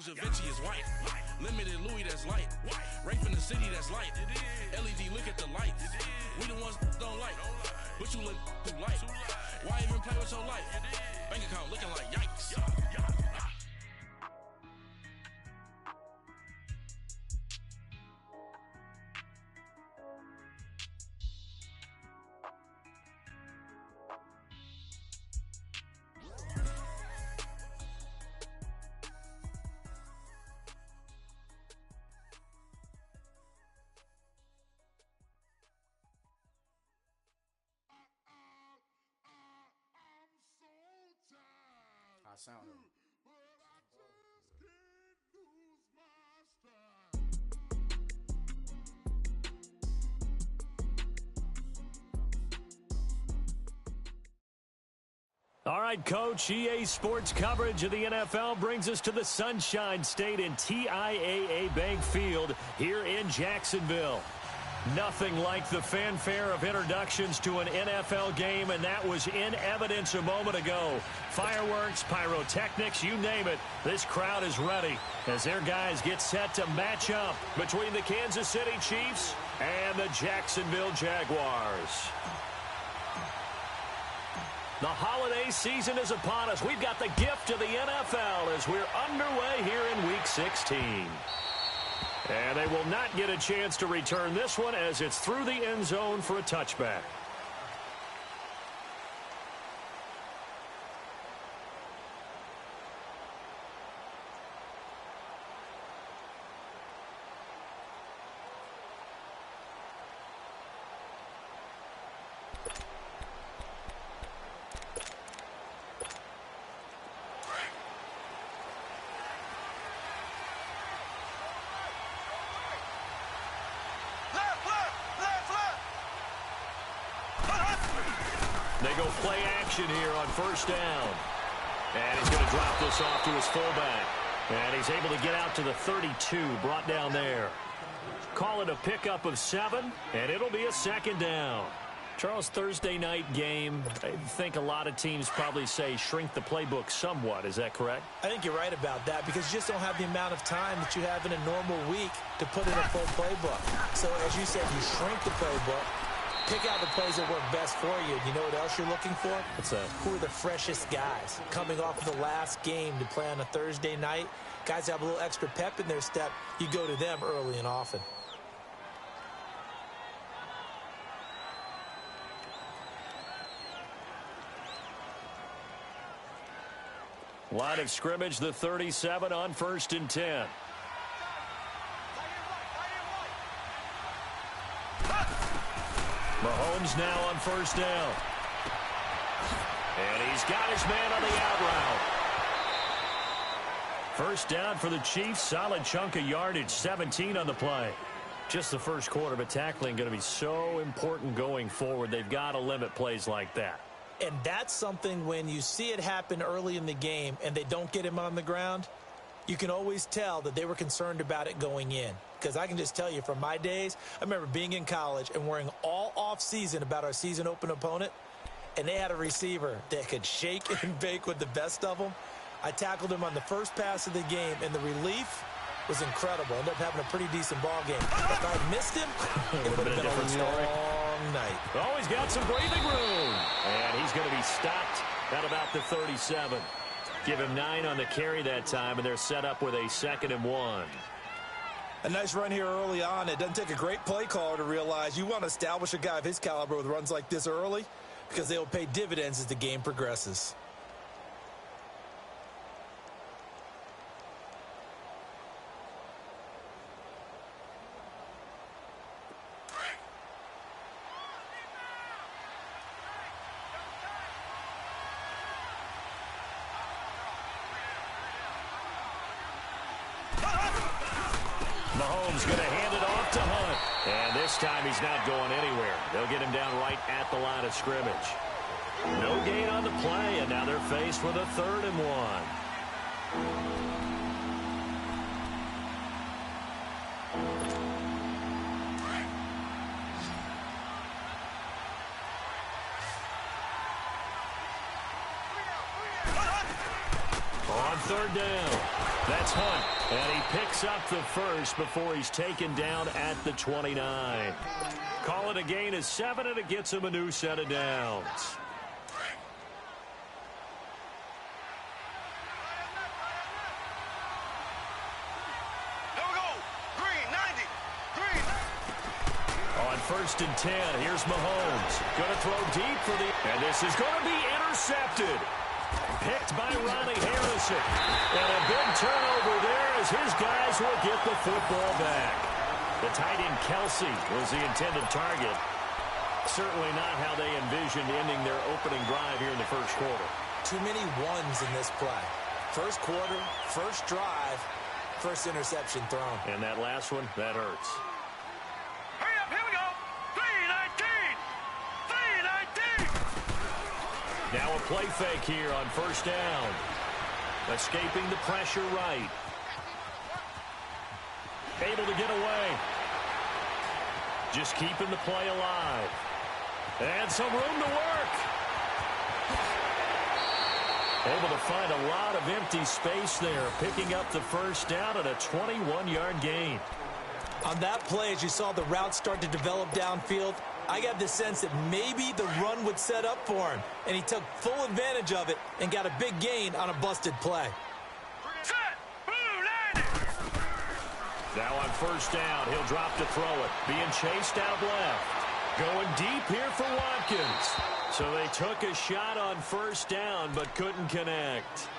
Sopranos, Da Vinci is white. Limited Louis, that's light. Rape in the city, that's light. LED, look at the lights. We the ones don't like. But you look too light. Why even play with your life? Bank account looking like yikes. I sound him. All right, Coach, EA Sports coverage of the NFL brings us to the Sunshine State in TIAA Bank Field here in Jacksonville. Nothing like the fanfare of introductions to an NFL game, and that was in evidence a moment ago. Fireworks, pyrotechnics, you name it. This crowd is ready as their guys get set to match up between the Kansas City Chiefs and the Jacksonville Jaguars. The holiday season is upon us. We've got the gift of the NFL as we're underway here in Week 16. And they will not get a chance to return this one as it's through the end zone for a touchback. They go play action here on first down. And he's going to drop this off to his fullback. And he's able to get out to the 32, brought down there. Call it a pickup of 7, and it'll be a second down. Charles, Thursday night game, I think a lot of teams probably say shrink the playbook somewhat. Is that correct? I think you're right about that because you just don't have the amount of time that you have in a normal week to put in a full playbook. So, as you said, you shrink the playbook. Pick out the plays that work best for you. You know what else you're looking for? What's that? Who are the freshest guys? Coming off of the last game to play on a Thursday night, guys have a little extra pep in their step. You go to them early and often. Line of scrimmage, the 37 on 1st and 10. Mahomes now on first down. And he's got his man on the out route. First down for the Chiefs. Solid chunk of yardage, 17 on the play. Just the first quarter, but tackling going to be so important going forward. They've got to limit plays like that. And that's something when you see it happen early in the game and they don't get him on the ground, you can always tell that they were concerned about it going in. Because I can just tell you from my days, I remember being in college and worrying all off-season about our season open opponent, and they had a receiver that could shake and bake with the best of them. I tackled him on the first pass of the game, and the relief was incredible. Ended up having a pretty decent ball game. If I missed him, it would have been a different story. Long night. Oh, he's got some breathing room. And he's going to be stopped at about the 37. Give him 9 on the carry that time, and they're set up with a 2nd and 1. A nice run here early on. It doesn't take a great play caller to realize you want to establish a guy of his caliber with runs like this early because they will pay dividends as the game progresses. Mahomes going to hand it off to Hunt. And this time he's not going anywhere. They'll get him down right at the line of scrimmage. No gain on the play, and now they're faced with a 3rd and 1. On 3rd down. That's Hunt, and he picks up the first before he's taken down at the 29. Call it a gain of 7, and it gets him a new set of downs. First and 10. Here's Mahomes. Going to throw deep for the... And this is going to be intercepted. Picked by Ronnie Harrison. And a big turnover there as his guys will get the football back. The tight end Kelsey was the intended target. Certainly not how they envisioned ending their opening drive here in the first quarter. Too many ones in this play. First quarter, first drive, first interception thrown. And that last one, that hurts. Now a play fake here on first down. Escaping the pressure right. Able to get away. Just keeping the play alive. And some room to work. Able to find a lot of empty space there. Picking up the first down at a 21-yard gain. On that play, as you saw the route start to develop downfield, I got the sense that maybe the run would set up for him, and he took full advantage of it and got a big gain on a busted play. Now on first down, he'll drop to throw it. Being chased out left. Going deep here for Watkins. So they took a shot on first down, but couldn't connect.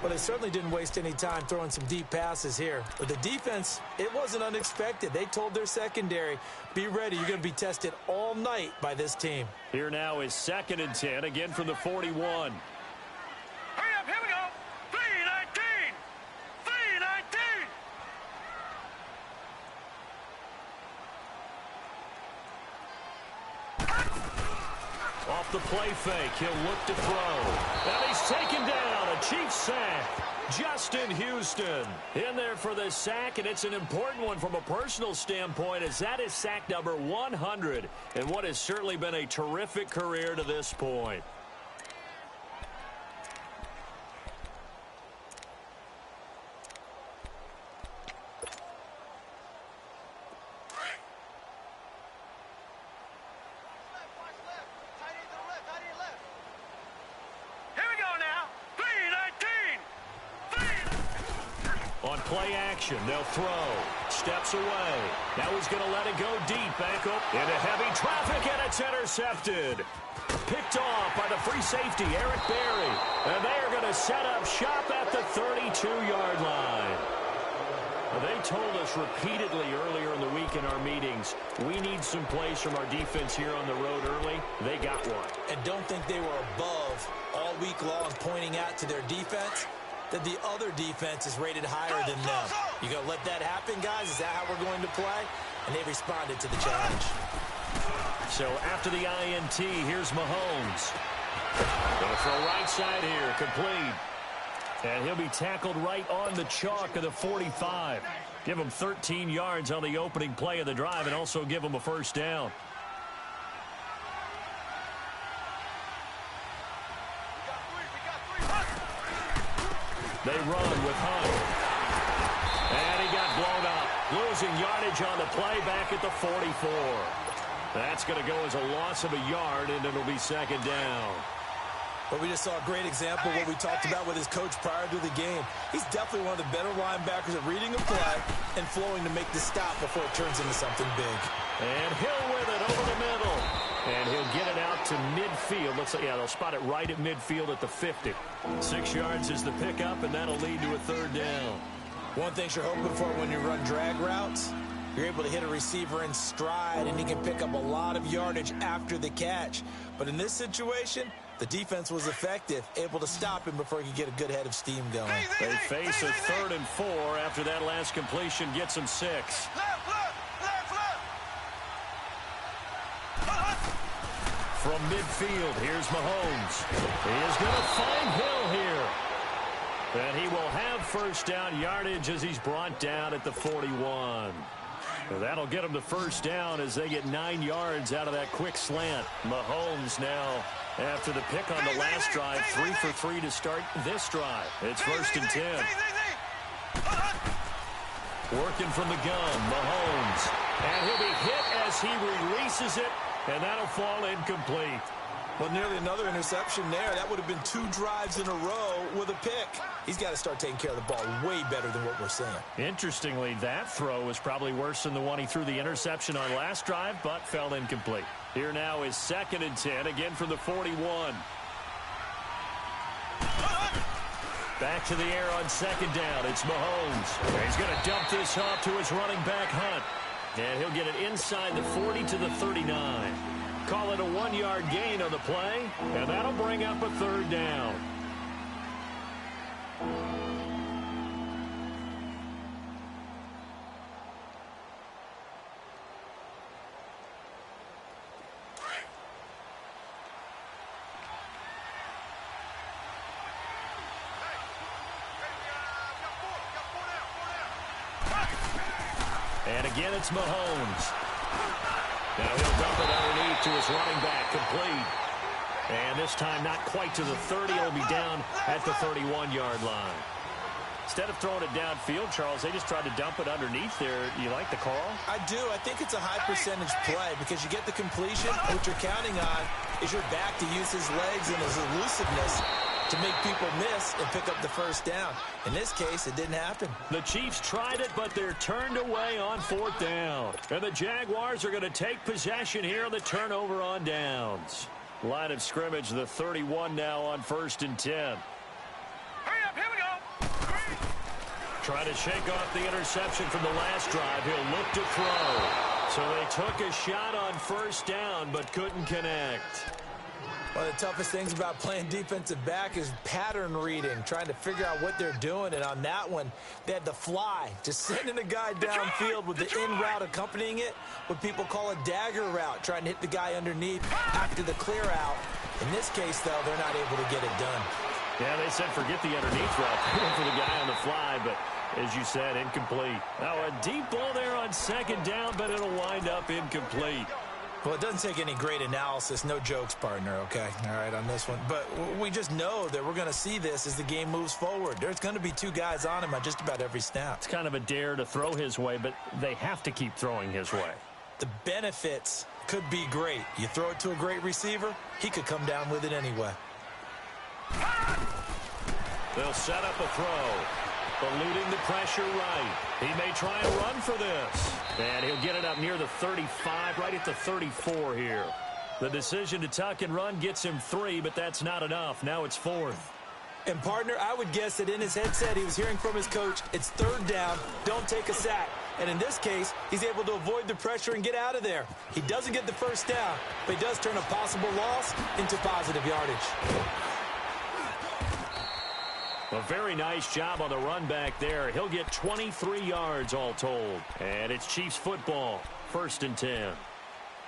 Well, they certainly didn't waste any time throwing some deep passes here. But the defense, it wasn't unexpected. They told their secondary, be ready. You're going to be tested all night by this team. Here now is 2nd and 10, again from the 41. Hurry up, here we go. 3-19. 3-19. Off the play fake, he'll look to throw. And he's taken down. A Chiefs sack. Justin Houston in there for the sack, and it's an important one from a personal standpoint, as that is sack number 100 in what has certainly been a terrific career to this point. Play action, they'll throw. Steps away. Now he's going to let it go deep. Back up into heavy traffic, and it's intercepted. Picked off by the free safety, Eric Berry. And they are going to set up shop at the 32-yard line. They told us repeatedly earlier in the week in our meetings, we need some plays from our defense here on the road early. They got one. And don't think they were above all week long pointing out to their defense that the other defense is rated higher than them. You going to let that happen, guys? Is that how we're going to play? And they responded to the challenge. So after the INT, here's Mahomes. Going to throw right side here, complete. And he'll be tackled right on the chalk of the 45. Give him 13 yards on the opening play of the drive and also give him a first down. They run with Hunt. And he got blown up. Losing yardage on the play back at the 44. That's going to go as a loss of a yard, and it'll be 2nd down. But we just saw a great example of what we talked about with his coach prior to the game. He's definitely one of the better linebackers at reading a play and flowing to make the stop before it turns into something big. And Hill with it over the middle. And he'll get it out to midfield. Looks like, yeah, they'll spot it right at midfield at the 50. 6 yards is the pickup, and that'll lead to a 3rd down. One thing you're hoping for when you run drag routes, you're able to hit a receiver in stride, and he can pick up a lot of yardage after the catch. But in this situation, the defense was effective, able to stop him before he could get a good head of steam going. They face a 3rd and 4 after that last completion gets him 6. From midfield, here's Mahomes. He is going to find Hill here. And he will have first down yardage as he's brought down at the 41. That'll get him to first down as they get 9 yards out of that quick slant. Mahomes now, after the pick on the last drive, 3 for 3 to start this drive. It's 1st and 10. Working from the gun, Mahomes. And he'll be hit as he releases it, and that'll fall incomplete. Well, nearly another interception there. That would have been 2 drives in a row with a pick. He's got to start taking care of the ball way better than what we're seeing. Interestingly, that throw was probably worse than the one he threw the interception on last drive, but fell incomplete. Here now is 2nd and 10, again from the 41. Back to the air on 2nd down. It's Mahomes. And he's going to dump this off to his running back, Hunt. And he'll get it inside the 40 to the 39. Call it a 1-yard gain on the play, and that'll bring up a 3rd down. And again, it's Mahomes. Now he'll dump it underneath to his running back, complete. And this time not quite to the 30. It'll be down at the 31-yard line. Instead of throwing it downfield, Charles, they just tried to dump it underneath there. Do you like the call? I do. I think it's a high-percentage play because you get the completion. What you're counting on is your back to use his legs and his elusiveness to make people miss and pick up the 1st down. In this case, it didn't happen. The Chiefs tried it, but they're turned away on 4th down. And the Jaguars are going to take possession here on the turnover on downs. Line of scrimmage, the 31 now on 1st and 10. Hurry up, here we go. Try to shake off the interception from the last drive. He'll look to throw. So they took a shot on 1st down, but couldn't connect. One of the toughest things about playing defensive back is pattern reading, trying to figure out what they're doing. And on that one, they had the fly, just sending a guy downfield with the in route accompanying it, what people call a dagger route, trying to hit the guy underneath after the clear out. In this case, though, they're not able to get it done. Yeah, they said forget the underneath route for the guy on the fly, but as you said, incomplete. Now a deep ball there on 2nd down, but it'll wind up incomplete. Well, it doesn't take any great analysis. No jokes, partner, okay? All right, on this one. But we just know that we're going to see this as the game moves forward. There's going to be 2 guys on him on just about every snap. It's kind of a dare to throw his way, but they have to keep throwing his way. The benefits could be great. You throw it to a great receiver, he could come down with it anyway. They'll set up a throw, eluding the pressure right. He may try and run for this. And he'll get it up near the 35, right at the 34 here. The decision to tuck and run gets him 3, but that's not enough. Now it's 4th. And, partner, I would guess that in his headset he was hearing from his coach, it's 3rd down, don't take a sack. And in this case, he's able to avoid the pressure and get out of there. He doesn't get the 1st down, but he does turn a possible loss into positive yardage. A very nice job on the run back there. He'll get 23 yards all told. And it's Chiefs football, 1st and 10.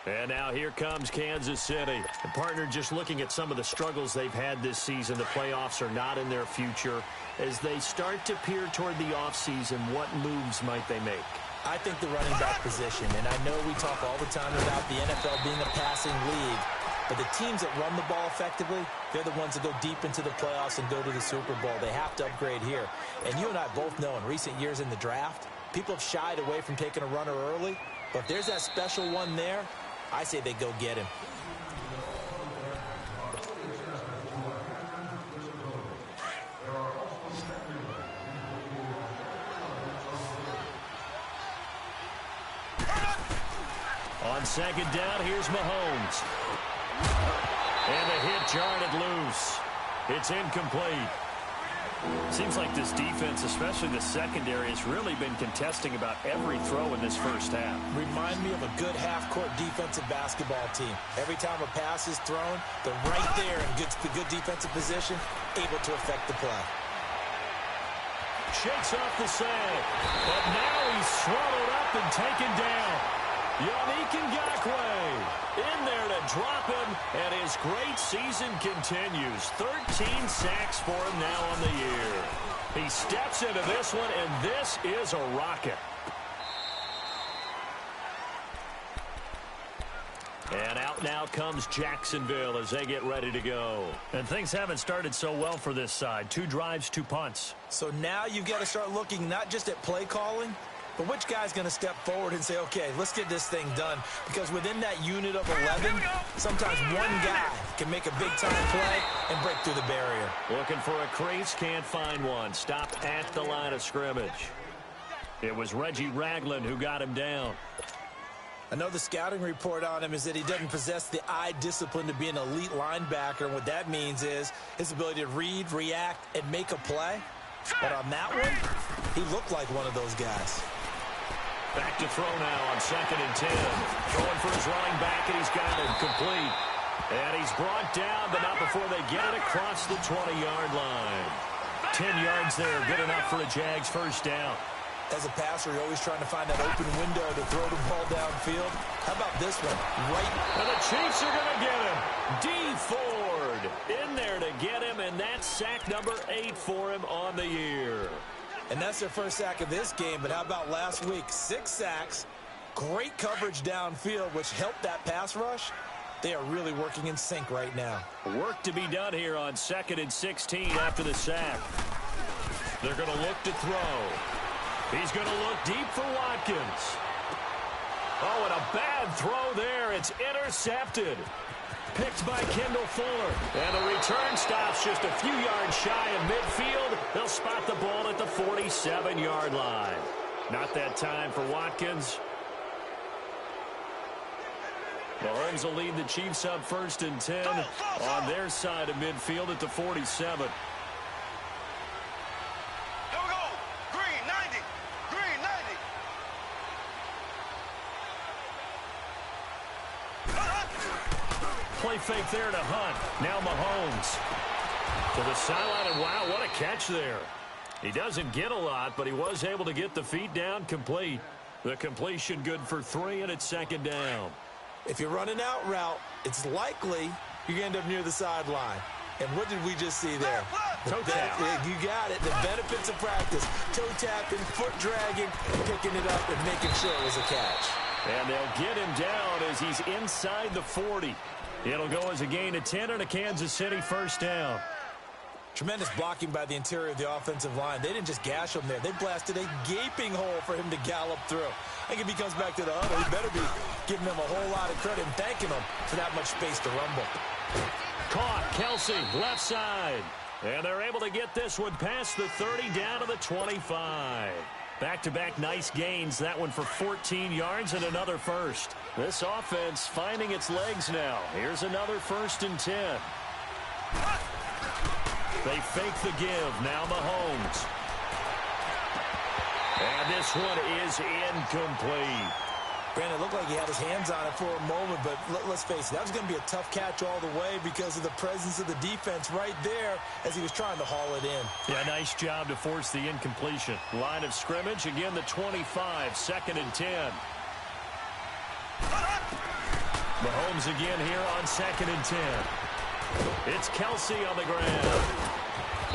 And now here comes Kansas City. The partner, just looking at some of the struggles they've had this season, the playoffs are not in their future. As they start to peer toward the offseason, what moves might they make? I think the running back position, and I know we talk all the time about the NFL being a passing league, but the teams that run the ball effectively, they're the ones that go deep into the playoffs and go to the Super Bowl. They have to upgrade here. And you and I both know in recent years in the draft, people have shied away from taking a runner early. But if there's that special one there, I say they go get him. On 2nd down, here's Mahomes. And the hit jarred it loose. It's incomplete. Seems like this defense, especially the secondary, has really been contesting about every throw in this first half. Remind me of a good half-court defensive basketball team. Every time a pass is thrown, they're right there in good defensive position, able to affect the play. Shakes off the sag. But now he's swallowed up and taken down. Yannick Ngakoue in there to drop him, and his great season continues. 13 sacks for him now on the year. He steps into this one, and this is a rocket. And out now comes Jacksonville as they get ready to go. And things haven't started so well for this side. 2 drives, 2 punts. So now you've got to start looking not just at play calling, But which guy's going to step forward and say, okay, let's get this thing done? Because within that unit of 11, sometimes one guy can make a big-time play and break through the barrier. Looking for a crease, can't find one. Stopped at the line of scrimmage. It was Reggie Ragland who got him down. I know the scouting report on him is that he doesn't possess the eye discipline to be an elite linebacker. And what that means is his ability to read, react, and make a play. But on that one, he looked like one of those guys. Back to throw now on 2nd and 10. Throwing for his running back, and he's got it complete. And he's brought down, but not before they get it across the 20-yard line. 10 yards there, good enough for a Jags first down. As a passer, you're always trying to find that open window to throw the ball downfield. How about this one? Right. And the Chiefs are going to get him. D. Ford in there to get him, and that's sack number 8 for him on the year. And that's their first sack of this game, but how about last week? 6 sacks, great coverage downfield, which helped that pass rush. They are really working in sync right now. Work to be done here on 2nd and 16 after the sack. They're going to look to throw. He's going to look deep for Watkins. Oh, and a bad throw there. It's intercepted. Picked by Kendall Fuller. And the return stops just a few yards shy of midfield. They'll spot the ball at the 47-yard line. Not that time for Watkins. Mahomes will lead the Chiefs up 1st and 10 on their side of midfield at the 47. Play fake there to Hunt. Now Mahomes to the sideline, and wow, what a catch there. He doesn't get a lot, but he was able to get the feet down complete. The completion good for 3, and it's 2nd down. If you're running out route, it's likely you're going to end up near the sideline. And what did we just see there? Toe tap. You got it. The benefits of practice. Toe tapping, foot dragging, picking it up, and making sure it was a catch. And they'll get him down as he's inside the 40. It'll go as a gain of 10 and a Kansas City first down. Tremendous blocking by the interior of the offensive line. They didn't just gash him there. They blasted a gaping hole for him to gallop through. I think if he comes back to the huddle, he better be giving them a whole lot of credit and thanking them for that much space to rumble. Caught, Kelsey, left side. And they're able to get this one past the 30 down to the 25. Back-to-back nice gains. That one for 14 yards and another first. This offense finding its legs now. Here's another 1st and 10. They fake the give. Now Mahomes. And this one is incomplete. Brandon, it looked like he had his hands on it for a moment, but let's face it, that was going to be a tough catch all the way because of the presence of the defense right there as he was trying to haul it in. Yeah, nice job to force the incompletion. Line of scrimmage, again the 25, 2nd and 10. Mahomes again here on 2nd and 10. It's Kelsey on the ground.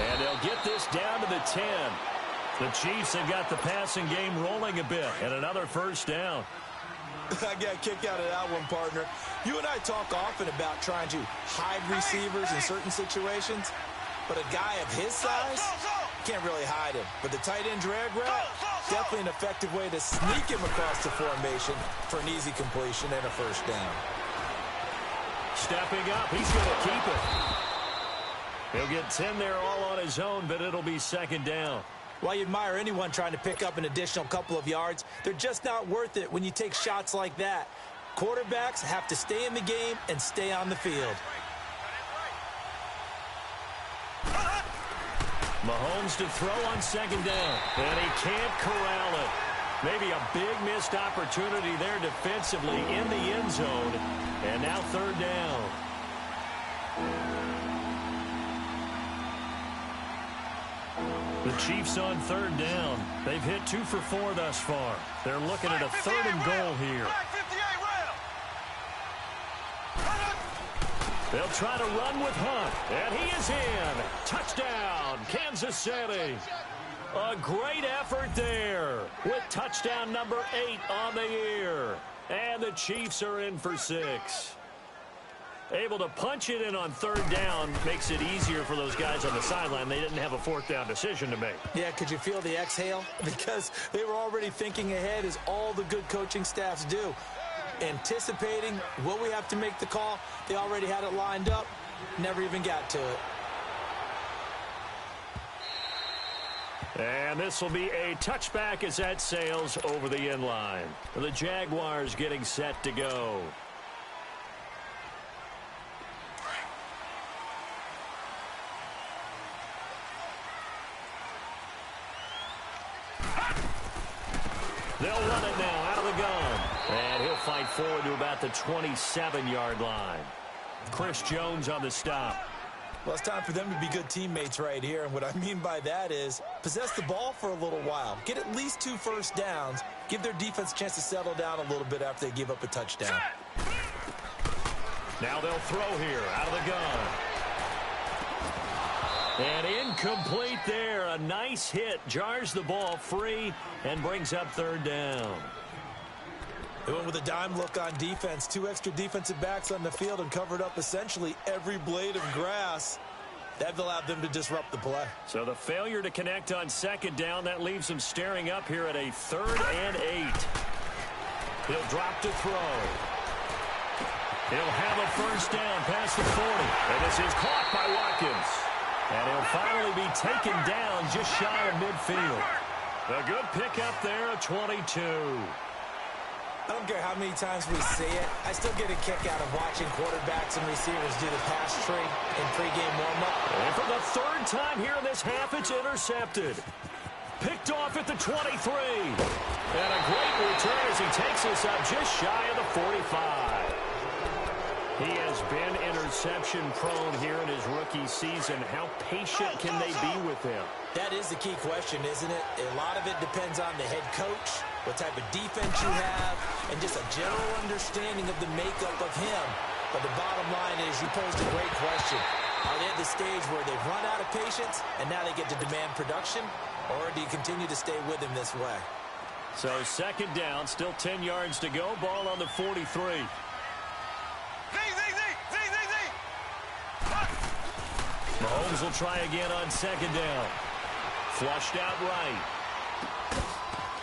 And they'll get this down to the 10. The Chiefs have got the passing game rolling a bit, and another first down. I got a kick out of that one, partner. You and I talk often about trying to hide receivers in certain situations, but a guy of his size can't really hide him. But the tight end drag route, definitely an effective way to sneak him across the formation for an easy completion and a first down. Stepping up, he's going to keep it. He'll get 10 there all on his own, but it'll be 2nd down. While you admire anyone trying to pick up an additional couple of yards, they're just not worth it when you take shots like that. Quarterbacks have to stay in the game and stay on the field. Mahomes to throw on 2nd down, and he can't corral it. Maybe a big missed opportunity there defensively in the end zone, and now 3rd down. The Chiefs on 3rd down. They've hit 2 for 4 thus far. They're looking at a 3rd and goal here. They'll try to run with Hunt, and he is in. Touchdown, Kansas City. A great effort there with touchdown number 8 on the year. And the Chiefs are in for 6. Able to punch it in on third down makes it easier for those guys on the sideline. They didn't have a fourth down decision to make. Yeah, could you feel the exhale? Because they were already thinking ahead, as all the good coaching staffs do. Anticipating, will we have to make the call? They already had it lined up, never even got to it. And this will be a touchback as that sails over the end line. The Jaguars getting set to go. They'll run it now out of the gun. And he'll fight forward to about the 27-yard line. Chris Jones on the stop. Well, it's time for them to be good teammates right here. And what I mean by that is possess the ball for a little while. Get at least 2 first downs. Give their defense a chance to settle down a little bit after they give up a touchdown. Now they'll throw here out of the gun. And incomplete there. A nice hit. Jars the ball free and brings up third down. They went with a dime look on defense. 2 extra defensive backs on the field and covered up essentially every blade of grass. That allowed them to disrupt the play. So the failure to connect on second down, that leaves them staring up here at a 3rd and 8. He'll drop to throw. He'll have a first down past the 40. And this is caught by Watkins. And he'll finally be taken down just shy of midfield. A good pickup there at 22. I don't care how many times we see it. I still get a kick out of watching quarterbacks and receivers do the pass tree in pregame warm-up. And for the 3rd time here in this half, it's intercepted. Picked off at the 23. And a great return as he takes us up just shy of the 45. He has been interception-prone here in his rookie season. How patient can they be with him? That is the key question, isn't it? A lot of it depends on the head coach, what type of defense you have, and just a general understanding of the makeup of him. But the bottom line is you posed a great question. Are they at the stage where they've run out of patience and now they get to demand production? Or do you continue to stay with him this way? So second down, still 10 yards to go. Ball on the 43. Mahomes will try again on second down. Flushed out right.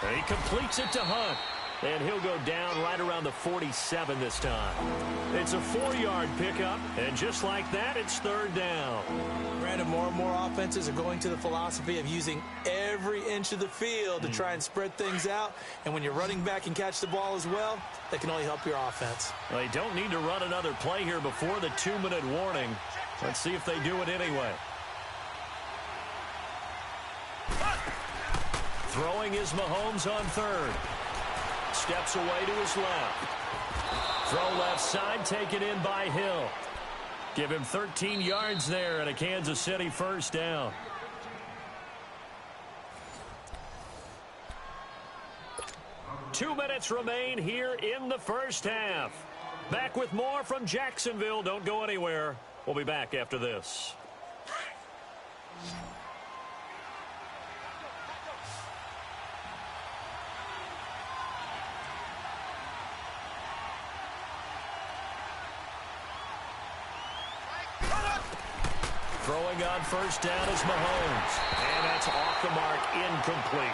And he completes it to Hunt. And he'll go down right around the 47 this time. It's a 4-yard pickup. And just like that, it's third down. Granted, more and more offenses are going to the philosophy of using every inch of the field to try and spread things out. And when you're running back and catch the ball as well, that can only help your offense. Well, they don't need to run another play here before the 2-minute warning. Let's see if they do it anyway. Throwing is Mahomes on third. Steps away to his left. Throw left side, taken in by Hill. Give him 13 yards there and a Kansas City first down. Two minutes remain here in the first half. Back with more from Jacksonville. Don't go anywhere. We'll be back after this. Throwing on first down is Mahomes. And that's off the mark, incomplete.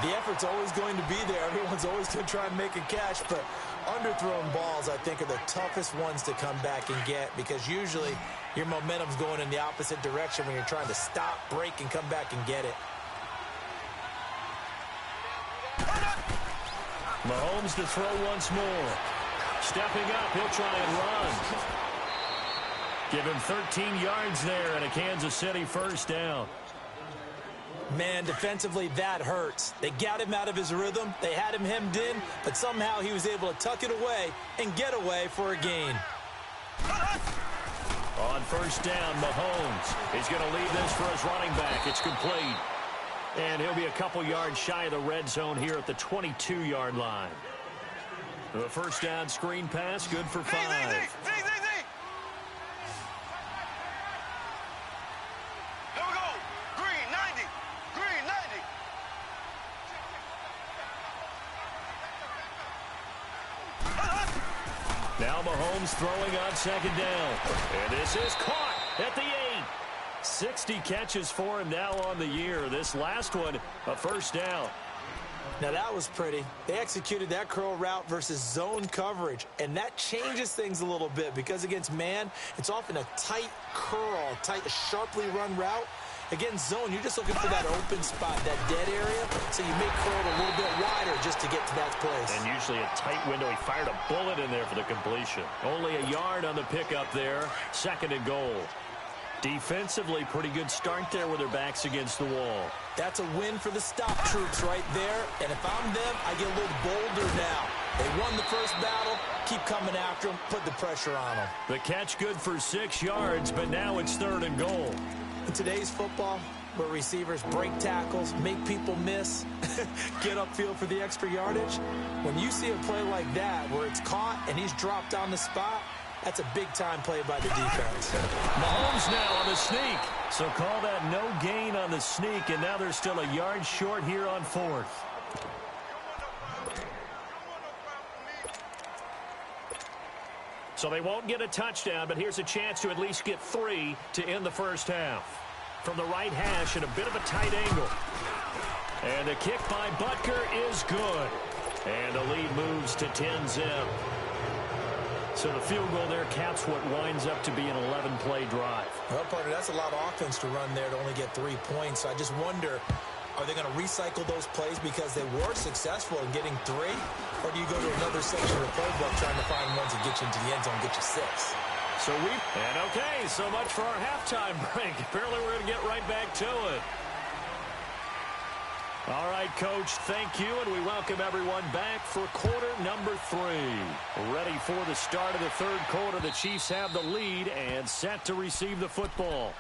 The effort's always going to be there. Everyone's always going to try and make a catch, but underthrown balls, I think, are the toughest ones to come back and get because usually your momentum's going in the opposite direction when you're trying to stop, break, and come back and get it. Mahomes to throw once more. Stepping up, he'll try and run. Give him 13 yards there and a Kansas City first down. Man, defensively, that hurts. They got him out of his rhythm. They had him hemmed in, but somehow he was able to tuck it away and get away for a gain. On first down, Mahomes. He's going to leave this for his running back. It's complete. And he'll be a couple yards shy of the red zone here at the 22-yard line. The first down screen pass, good for 5. Now Mahomes throwing on second down. And this is caught at the 8. 60 catches for him now on the year. This last one, a first down. Now that was pretty. They executed that curl route versus zone coverage, and that changes things a little bit because against man, it's often a tight curl, sharply run route. Against zone, you're just looking for that open spot, that dead area, so you make curl a little bit wider just to get to that place. And usually a tight window. He fired a bullet in there for the completion. Only a yard on the pickup there. Second and goal. Defensively, pretty good start there with their backs against the wall. That's a win for the stop troops right there. And if I'm them, I get a little bolder now. They won the first battle. Keep coming after them. Put the pressure on them. The catch good for 6 yards, but now it's third and goal. In today's football, where receivers break tackles, make people miss, get upfield for the extra yardage, when you see a play like that where it's caught and he's dropped on the spot, that's a big-time play by the defense. Mahomes now on the sneak. So call that no gain on the sneak, and now they're still a yard short here on fourth. So they won't get a touchdown, but here's a chance to at least get 3 to end the first half. From the right hash at a bit of a tight angle. And the kick by Butker is good. And the lead moves to 10-0. So the field goal there caps what winds up to be an 11-play drive. Well, partner, that's a lot of offense to run there to only get 3 points. So I just wonder, are they going to recycle those plays because they were successful in getting 3? Or do you go to another section of the playbook trying to find ones that get you into the end zone and get you 6? Okay, so much for our halftime break. Apparently we're going to get right back to it. All right, Coach, thank you, and we welcome everyone back for quarter number 3. Ready for the start of the third quarter. The Chiefs have the lead and set to receive the football.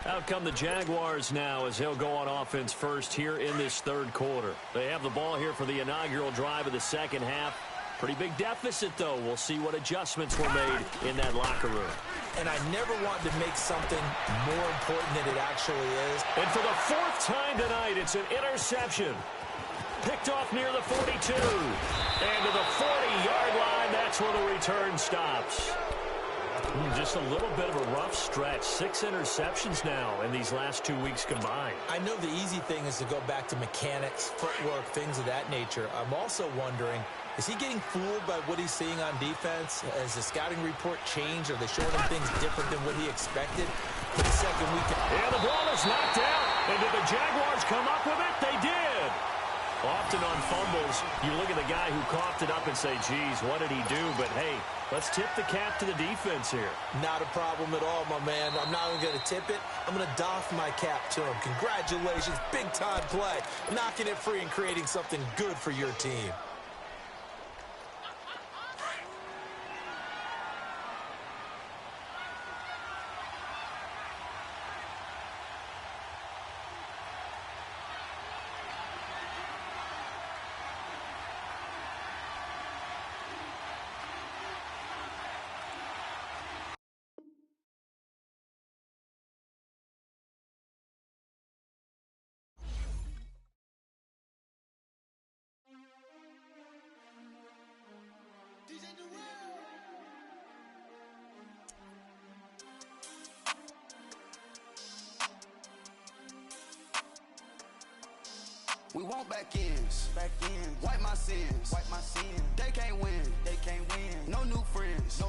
Out come the Jaguars now as he'll go on offense first here in this third quarter. They have the ball here for the inaugural drive of the second half. Pretty big deficit, though. We'll see what adjustments were made in that locker room. And I never want to make something more important than it actually is. And for the 4th time tonight, it's an interception. Picked off near the 42. And to the 40-yard line, that's where the return stops. Just a little bit of a rough stretch. 6 interceptions now in these last 2 weeks combined. I know the easy thing is to go back to mechanics, footwork, things of that nature. I'm also wondering, is he getting fooled by what he's seeing on defense? Has the scouting report changed? Are they showing him things different than what he expected for the second week? Yeah, the ball is knocked out. And did the Jaguars come up with it? They did. Often on fumbles, you look at the guy who coughed it up and say, geez, what did he do? But, hey, let's tip the cap to the defense here. Not a problem at all, my man. I'm not even going to tip it. I'm going to doff my cap to him. Congratulations. Big-time play. Knocking it free and creating something good for your team. We want back ends. Wipe my sins. They can't win. No new friends.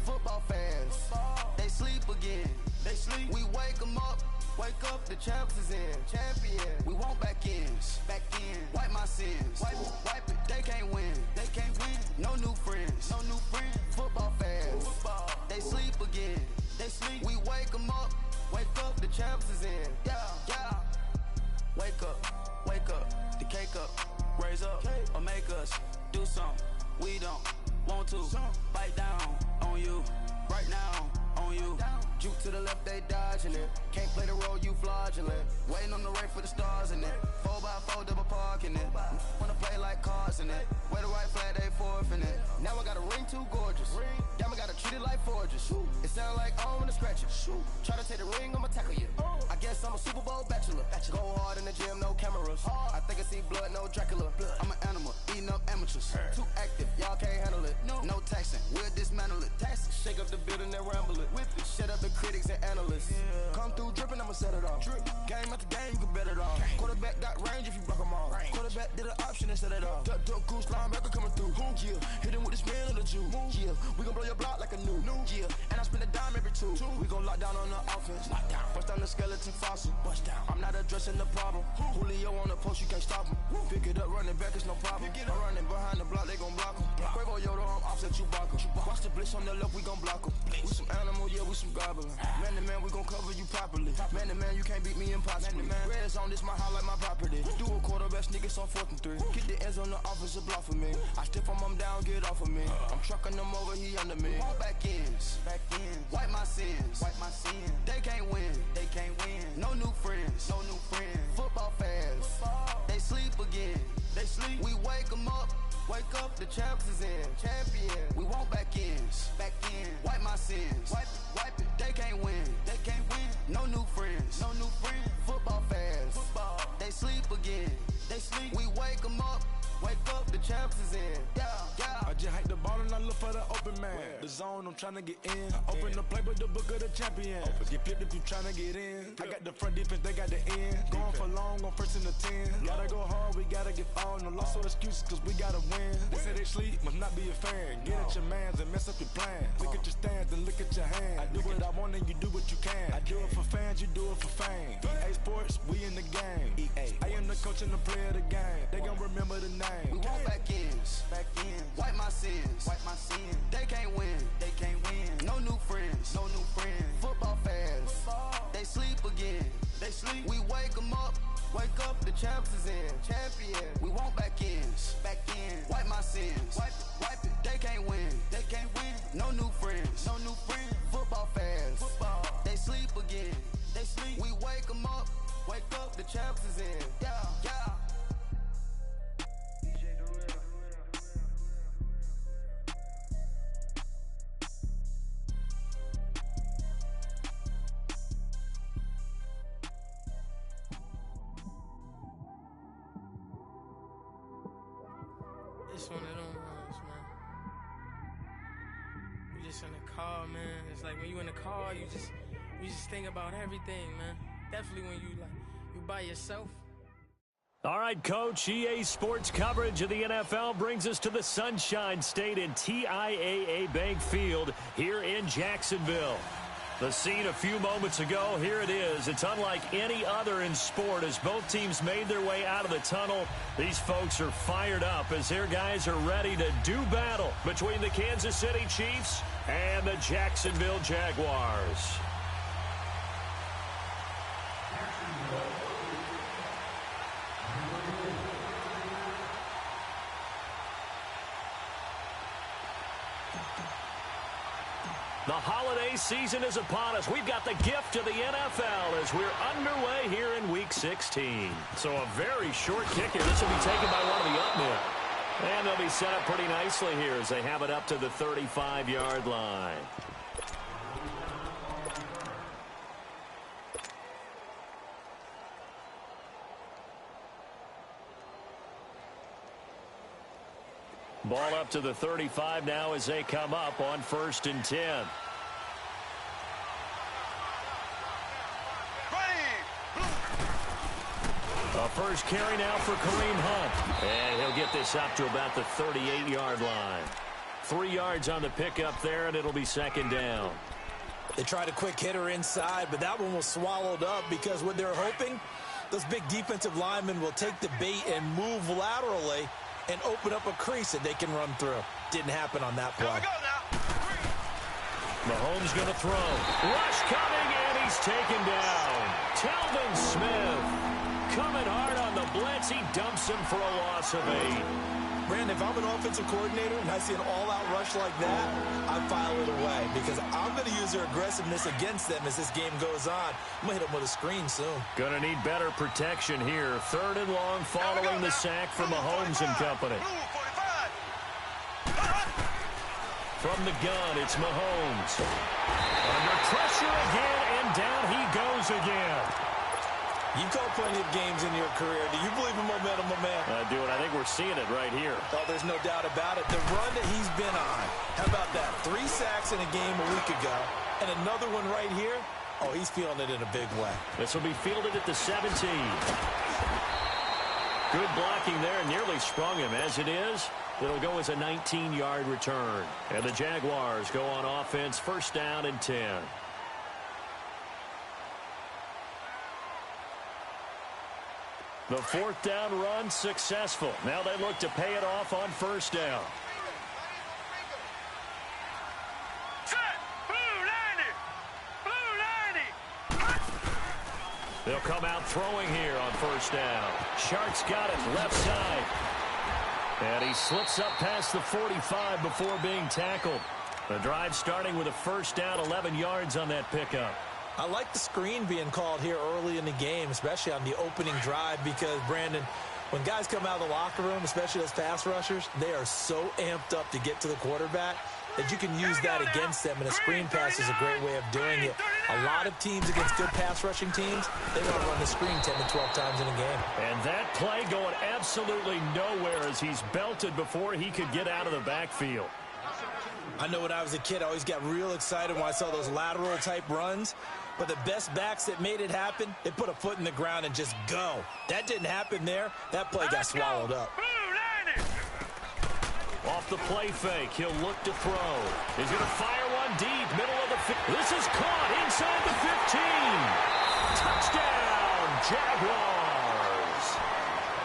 Football fans. They sleep again. We wake them up. The champs is in. We want back ends. Wipe my sins. Wipe it. They can't win. No new friends. Football fans. They sleep again. We wake them up. The champs is in. Yeah. Wake up, the cake up, raise up, or make us do something we don't want to. Bite down on you, right now on you. Juke to the left, they dodging it. Can't play the role, you fraudulent. Waiting on the race for the stars in it. 4x4 double parking it. Wanna play like cars in it. Where the right flag, they forfeit it. Now I got a ring too gorgeous. Damn, I gotta treat it like forges. It sound like I wanna scratch it. Try to take the ring, I'ma tackle you. I guess I'm a Super Bowl bachelor. Go hard in the gym, no cameras. I think I see blood, no Dracula. I'm an animal, eating clean up amateurs. Too active, y'all can't handle it. No taxing, we'll dismantle it. Shake up the building and ramble it. Whip it, shut up the critics and analysts. Come through dripping, I'ma set it off. Game after game, you can bet it off. Quarterback got range if you block them off. Quarterback did an option and set it off. Duck goose linebacker coming through. Yeah, hit him with the spin of the Jew. Yeah, we gon' blow your block like a new. Yeah, and I spend a dime every two. We gon' lock down on the offense. Bust down the skeleton fossil. I'm not addressing the problem. Julio on the post, you can't stop him. Pick it up, running back, it's no problem. I'm running behind the block, they gon' block him. Quavo Yoda, I'm offset Chewbacca. Watch the blitz on the left, we gon' block him. We some animal, yeah, we some gobbler. Man to man, we gon' cover you properly. Man to man, you can't beat me impossibly. Red zone, this my highlight, my property. Do a quarterback sneakers on 4th and 3. Get the ends on the offensive block for me. I stiff him, I'm down, get off of me. I'm trucking them over, he under me. Back ends, wipe my sins, They can't win, No new friends, Football fast, they sleep again. We wake them up. Wake up, the champs is in. Champion. We want back ends. Wipe my sins. Wipe it. They can't win. No new friends. Football fast. They sleep again. We wake them up. Wake up, the champs is in. Yeah. I just hike the ball and I look for the open man. The zone, I'm tryna get in. Open the play with the book of the champion. Get flipped if you tryna get in. I got the front defense, they got the end. Going for long on 1st and the 10. Gotta go hard, we gotta get all. No loss or excuses, cause we gotta win. They say they sleep, must not be a fan. Get at your mans and mess up your plans. Look at your stands and look at your hands. I do what I want and you do what you can. I do it for fans, you do it for fame. EA Sports, we in the game. I am the coach and the player of the game. They gon' remember the name. We want back ends. Wipe my sins. They can't win. No new friends. Football fast. They sleep again. We wake them up. Wake up, the champs is in. Champion. We want back ends. Wipe my sins. Wipe it. They can't win. No new friends. Football fast. They sleep again. We wake them up. Wake up, the champs is in. Yeah. It's one of them ones, man. You just in the car, man. It's like when you in the car, you just think about everything, man. Definitely when you by yourself. All right, Coach, EA Sports coverage of the NFL brings us to the Sunshine State in TIAA Bank Field here in Jacksonville. The scene a few moments ago, here it is. It's unlike any other in sport as both teams made their way out of the tunnel. These folks are fired up as their guys are ready to do battle between the Kansas City Chiefs and the Jacksonville Jaguars. The holiday season is upon us. We've got the gift of the NFL as we're underway here in Week 16. So a very short kick here. This will be taken by one of the up men. And they'll be set up pretty nicely here as they have it up to the 35-yard line. Ball up to the 35 now as they come up on 1st and 10. A first carry now for Kareem Hunt. And he'll get this up to about the 38-yard line. 3 yards on the pickup there, and it'll be 2nd down. They tried a quick hitter inside, but that one was swallowed up because what they're hoping, those big defensive linemen will take the bait and move laterally and open up a crease that they can run through. Didn't happen on that play. Mahomes going to throw. Rush coming, and he's taken down. Telvin Smith coming hard on the blitz. He dumps him for a loss of 8. Brandon, if I'm an offensive coordinator and I see an all-out rush like that, I file it away because I'm going to use their aggressiveness against them as this game goes on. I'm going to hit them with a screen soon. Going to need better protection here. 3rd and long following the sack from Mahomes and company. From the gun, it's Mahomes. Under pressure again, and down he goes again. You call plenty of games in your career. Do you believe in momentum, my man? I do, and I think we're seeing it right here. Oh, there's no doubt about it. The run that he's been on. How about that? 3 sacks in a game a week ago, and another one right here. Oh, he's feeling it in a big way. This will be fielded at the 17. Good blocking there, nearly sprung him. As it is, it'll go as a 19-yard return. And the Jaguars go on offense, first down and 10. The 4th down run successful. Now they look to pay it off on first down. They'll come out throwing here on first down. Shark's got it left side. And he slips up past the 45 before being tackled. The drive starting with a first down, 11 yards on that pickup. I like the screen being called here early in the game, especially on the opening drive, because, Brandon, when guys come out of the locker room, especially those pass rushers, they are so amped up to get to the quarterback that you can use that against them, and a screen pass is a great way of doing it. A lot of teams against good pass rushing teams, they want to run the screen 10 to 12 times in a game. And that play going absolutely nowhere as he's belted before he could get out of the backfield. I know when I was a kid, I always got real excited when I saw those lateral type runs. But the best backs that made it happen, they put a foot in the ground and just go. That didn't happen there. That play got swallowed up. Off the play fake, he'll look to throw. He's going to fire one deep, middle of the field. This is caught inside the 15. Touchdown, Jaguars.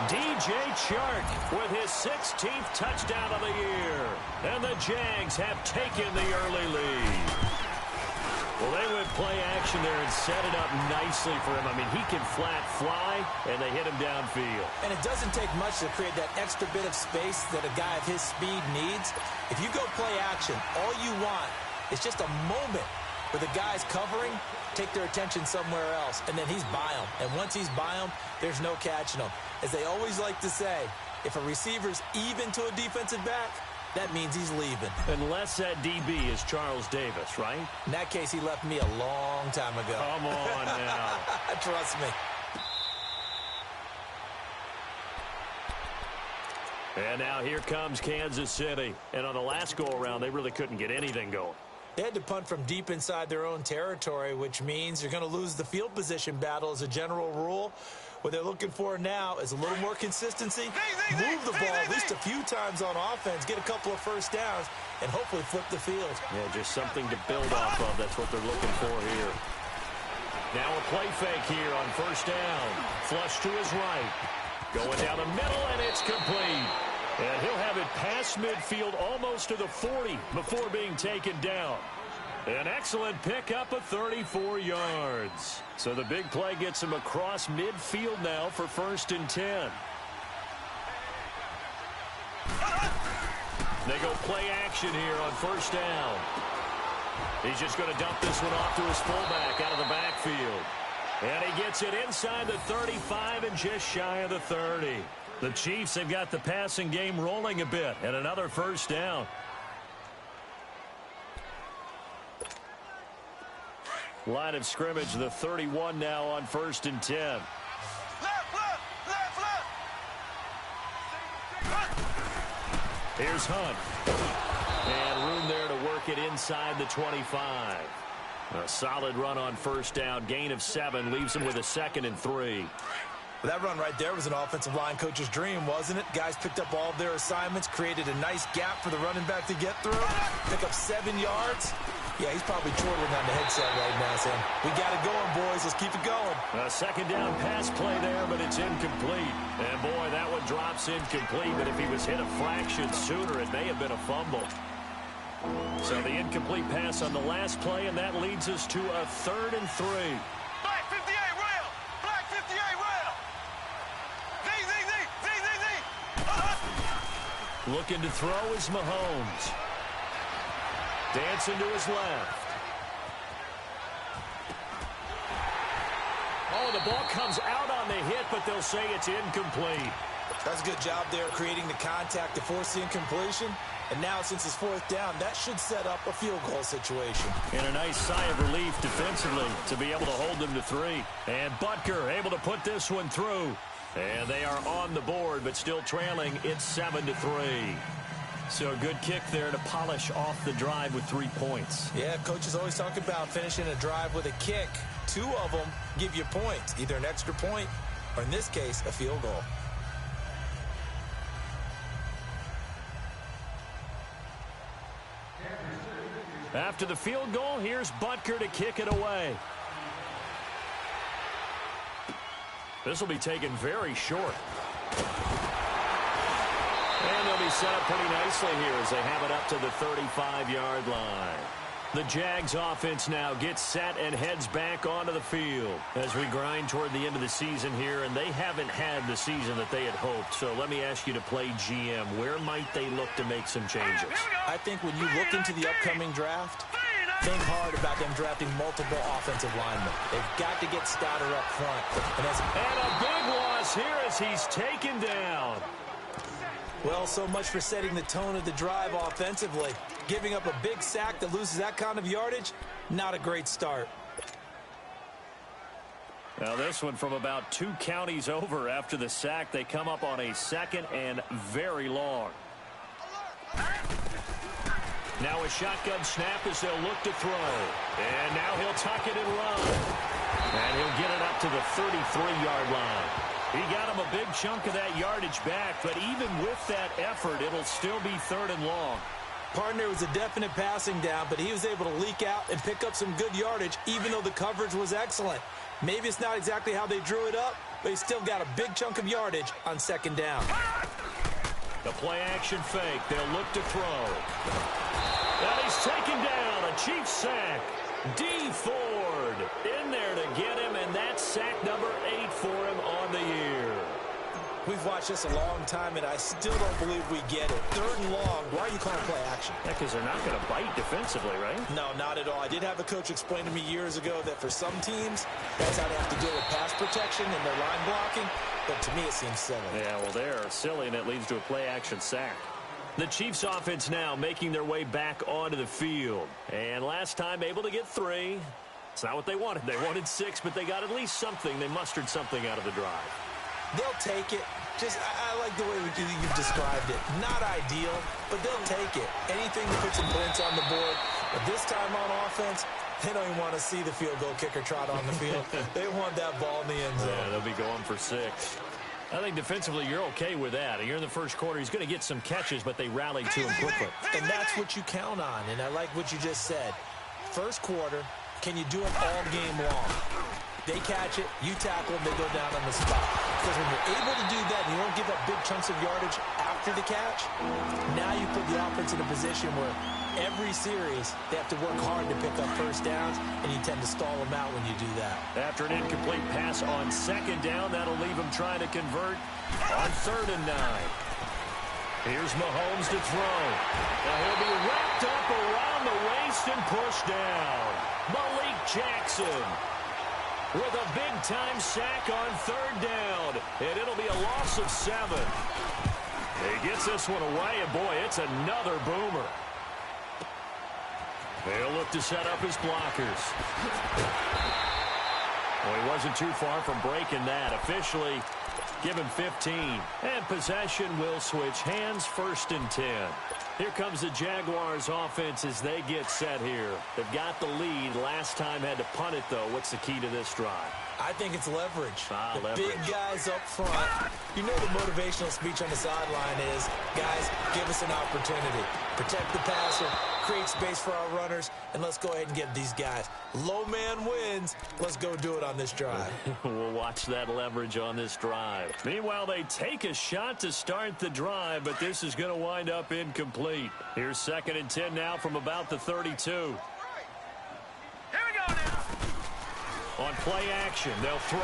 DJ Chark with his 16th touchdown of the year. And the Jags have taken the early lead. Well, they went play action there and set it up nicely for him. I mean, he can flat fly, and they hit him downfield. And it doesn't take much to create that extra bit of space that a guy of his speed needs. If you go play action, all you want is just a moment where the guy's covering, take their attention somewhere else, and then he's by him. And once he's by him, there's no catching him. As they always like to say, if a receiver's even to a defensive back, that means he's leaving. Unless that DB is Charles Davis, right? In that case, he left me a long time ago. Come on now. Trust me. And now here comes Kansas City. And on the last go-around, they really couldn't get anything going. They had to punt from deep inside their own territory, which means you're going to lose the field position battle as a general rule. What they're looking for now is a little more consistency, move the ball at least a few times on offense, get a couple of first downs, and hopefully flip the field. Yeah, just something to build off of. That's what they're looking for here. Now a play fake here on first down. Flush to his right. Going down the middle, and it's complete. And he'll have it past midfield almost to the 40 before being taken down. An excellent pickup of 34 yards. So the big play gets him across midfield now for first and 10. They go play action here on first down. He's just going to dump this one off to his fullback out of the backfield. And he gets it inside the 35 and just shy of the 30. The Chiefs have got the passing game rolling a bit, and another first down. Line of scrimmage, the 31 now on first and 10. Left. Here's Hunt. And room there to work it inside the 25. A solid run on first down. Gain of 7 leaves him with a 2nd and 3. That run right there was an offensive line coach's dream, wasn't it? Guys picked up all of their assignments, created a nice gap for the running back to get through, pick up 7 yards. Yeah, he's probably chortling on the headset right now, saying, we got it going, boys. Let's keep it going. A second down pass play there, but it's incomplete. And, boy, that one drops incomplete. But if he was hit a fraction sooner, it may have been a fumble. So the incomplete pass on the last play, and that leads us to a 3rd and 3. Black 58 rail. Black 58 rail. Z. Looking to throw is Mahomes. Dancing to his left. Oh, the ball comes out on the hit, but they'll say it's incomplete. That's a good job there creating the contact to force the incompletion. And now, since it's 4th down, that should set up a field goal situation. And a nice sigh of relief defensively to be able to hold them to 3. And Butker able to put this one through. And they are on the board, but still trailing. It's 7-3. So a good kick there to polish off the drive with 3 points. Yeah, coaches always talk about finishing a drive with a kick. 2 of them give you points, either an extra point or, in this case, a field goal. After the field goal, here's Butker to kick it away. This will be taken very short. And they'll be set up pretty nicely here as they have it up to the 35-yard line. The Jags offense now gets set and heads back onto the field as we grind toward the end of the season here, and they haven't had the season that they had hoped. So let me ask you to play GM. Where might they look to make some changes? I think when you look into the upcoming draft, think hard about them drafting multiple offensive linemen. They've got to get stouter up front. And a big loss here as he's taken down. Well, so much for setting the tone of the drive offensively. Giving up a big sack that loses that kind of yardage, not a great start. Now this one from about 2 counties over after the sack. They come up on a 2nd and very long. Now a shotgun snap as they'll look to throw. And now he'll tuck it and run. And he'll get it up to the 33-yard line. He got him a big chunk of that yardage back, but even with that effort, it'll still be 3rd and long. Partner was a definite passing down, but he was able to leak out and pick up some good yardage, even though the coverage was excellent. Maybe it's not exactly how they drew it up, but he still got a big chunk of yardage on 2nd down. The play-action fake. They'll look to throw. And he's taken down. A Chiefs sack. D. Ford in there to get him, and that's sack number 8 for him on the year. We've watched this a long time, and I still don't believe we get it. 3rd and long. Why are you calling play action? Yeah, because they're not going to bite defensively, right? No, not at all. I did have a coach explain to me years ago that for some teams, that's how they have to deal with pass protection and their line blocking. But to me, it seems silly. Yeah, well, they're silly, and it leads to a play-action sack. The Chiefs offense now making their way back onto the field. And last time able to get 3. It's not what they wanted. They wanted 6, but they got at least something. They mustered something out of the drive. They'll take it. I like the way you've described it. Not ideal, but they'll take it. Anything to put some points on the board. But this time on offense, they don't even want to see the field goal kicker trot on the field. They want that ball in the end zone. Yeah, they'll be going for 6. I think defensively you're okay with that. You're in the first quarter. He's going to get some catches, but they rallied to him quickly. And that's what you count on, and I like what you just said. First quarter, can you do it all game long? They catch it, you tackle them, they go down on the spot. Because when you're able to do that and you don't give up big chunks of yardage after the catch, now you put the offense in a position where every series they have to work hard to pick up first downs, and you tend to stall them out when you do that. After an incomplete pass on 2nd down, that'll leave him trying to convert on 3rd and 9. Here's Mahomes to throw. Now he'll be wrapped up around the waist and pushed down. Malik Jackson with a big-time sack on 3rd down, and it'll be a loss of 7. He gets this one away, and boy, it's another boomer. They'll look to set up his blockers. Well, he wasn't too far from breaking that. Officially, give him 15. And possession will switch hands, 1st and 10. Here comes the Jaguars offense as they get set here. They've got the lead. Last time had to punt it, though. What's the key to this drive? I think it's leverage. Leverage. Big guys up front. You know the motivational speech on the sideline is, guys, give us an opportunity. Protect the passer, create space for our runners, and let's go ahead and give these guys. Low man wins. Let's go do it on this drive. We'll watch that leverage on this drive. Meanwhile, they take a shot to start the drive, but this is going to wind up incomplete. Here's 2nd and 10 now from about the 32. Here we go now. On play action, they'll throw.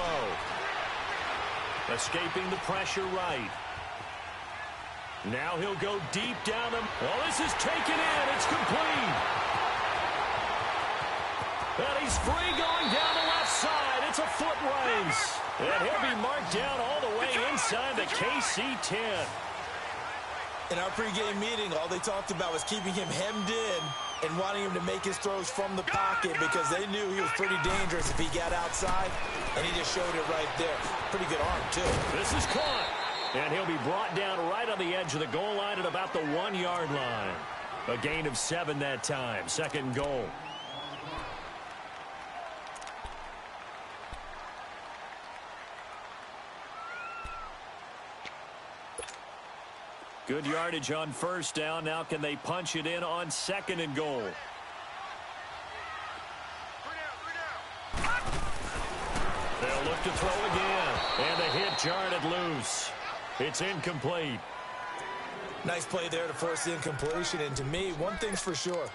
Escaping the pressure right. Now he'll go deep down him. Well, this is taken in. It's complete. And he's free going down the left side. It's a foot race. And he'll be marked down all the way inside the KC 10. In our pregame meeting, all they talked about was keeping him hemmed in and wanting him to make his throws from the pocket because they knew he was pretty dangerous if he got outside, and he just showed it right there. Pretty good arm, too. This is caught, and he'll be brought down right on the edge of the goal line at about the 1-yard line. A gain of 7 that time. 2nd goal. Good yardage on 1st down. Now can they punch it in on 2nd and goal? They'll look to throw again. And the hit jarred it loose. It's incomplete. Nice play there to force the incompletion. And to me, one thing's for sure.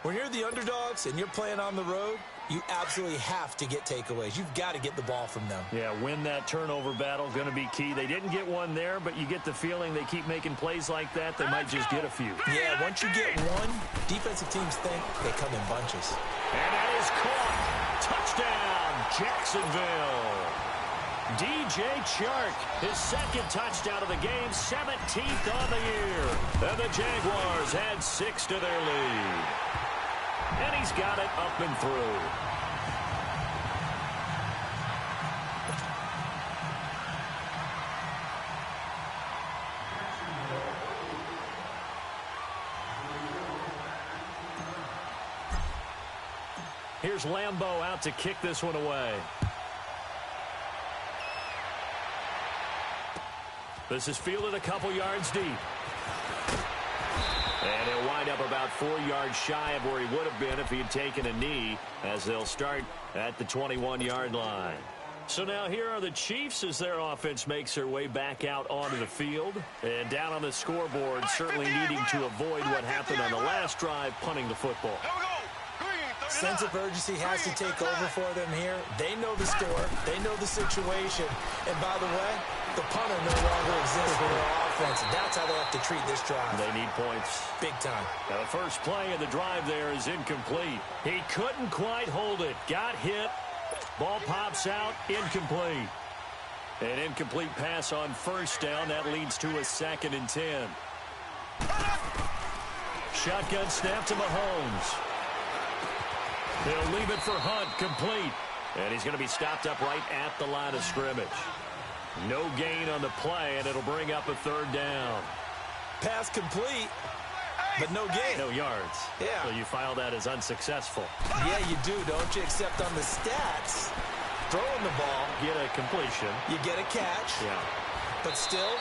When you're the underdogs and you're playing on the road, you absolutely have to get takeaways. You've got to get the ball from them. Yeah, win that turnover battle, going to be key. They didn't get one there, but you get the feeling they keep making plays like that, they might just get a few. Yeah, once you get one, defensive teams think they come in bunches. And that is caught. Touchdown, Jacksonville. DJ Chark, his 2nd touchdown of the game, 17th on the year. And the Jaguars add 6 to their lead. And he's got it up and through. Here's Lambeau out to kick this one away. This is fielded a couple yards deep. And he'll wind up about 4 yards shy of where he would have been if he had taken a knee, as they'll start at the 21-yard line. So now here are the Chiefs as their offense makes their way back out onto the field. And down on the scoreboard, certainly needing to avoid what happened on the last drive, punting the football. Sense of urgency has to take over for them here. They know the score. They know the situation. And by the way, the punter no longer exists for their offense. That's how they have to treat this drive. They need points. Big time. Now the first play of the drive there is incomplete. He couldn't quite hold it. Got hit. Ball pops out. Incomplete. An incomplete pass on 1st down. That leads to a 2nd and 10. Shotgun snap to Mahomes. He'll leave it for Hunt, complete. And he's going to be stopped up right at the line of scrimmage. No gain on the play, and it'll bring up a 3rd down. Pass complete, but no gain. No yards. Yeah. So you file that as unsuccessful. Yeah, you do, don't you? Except on the stats, throwing the ball. Get a completion. You get a catch. Yeah. But still,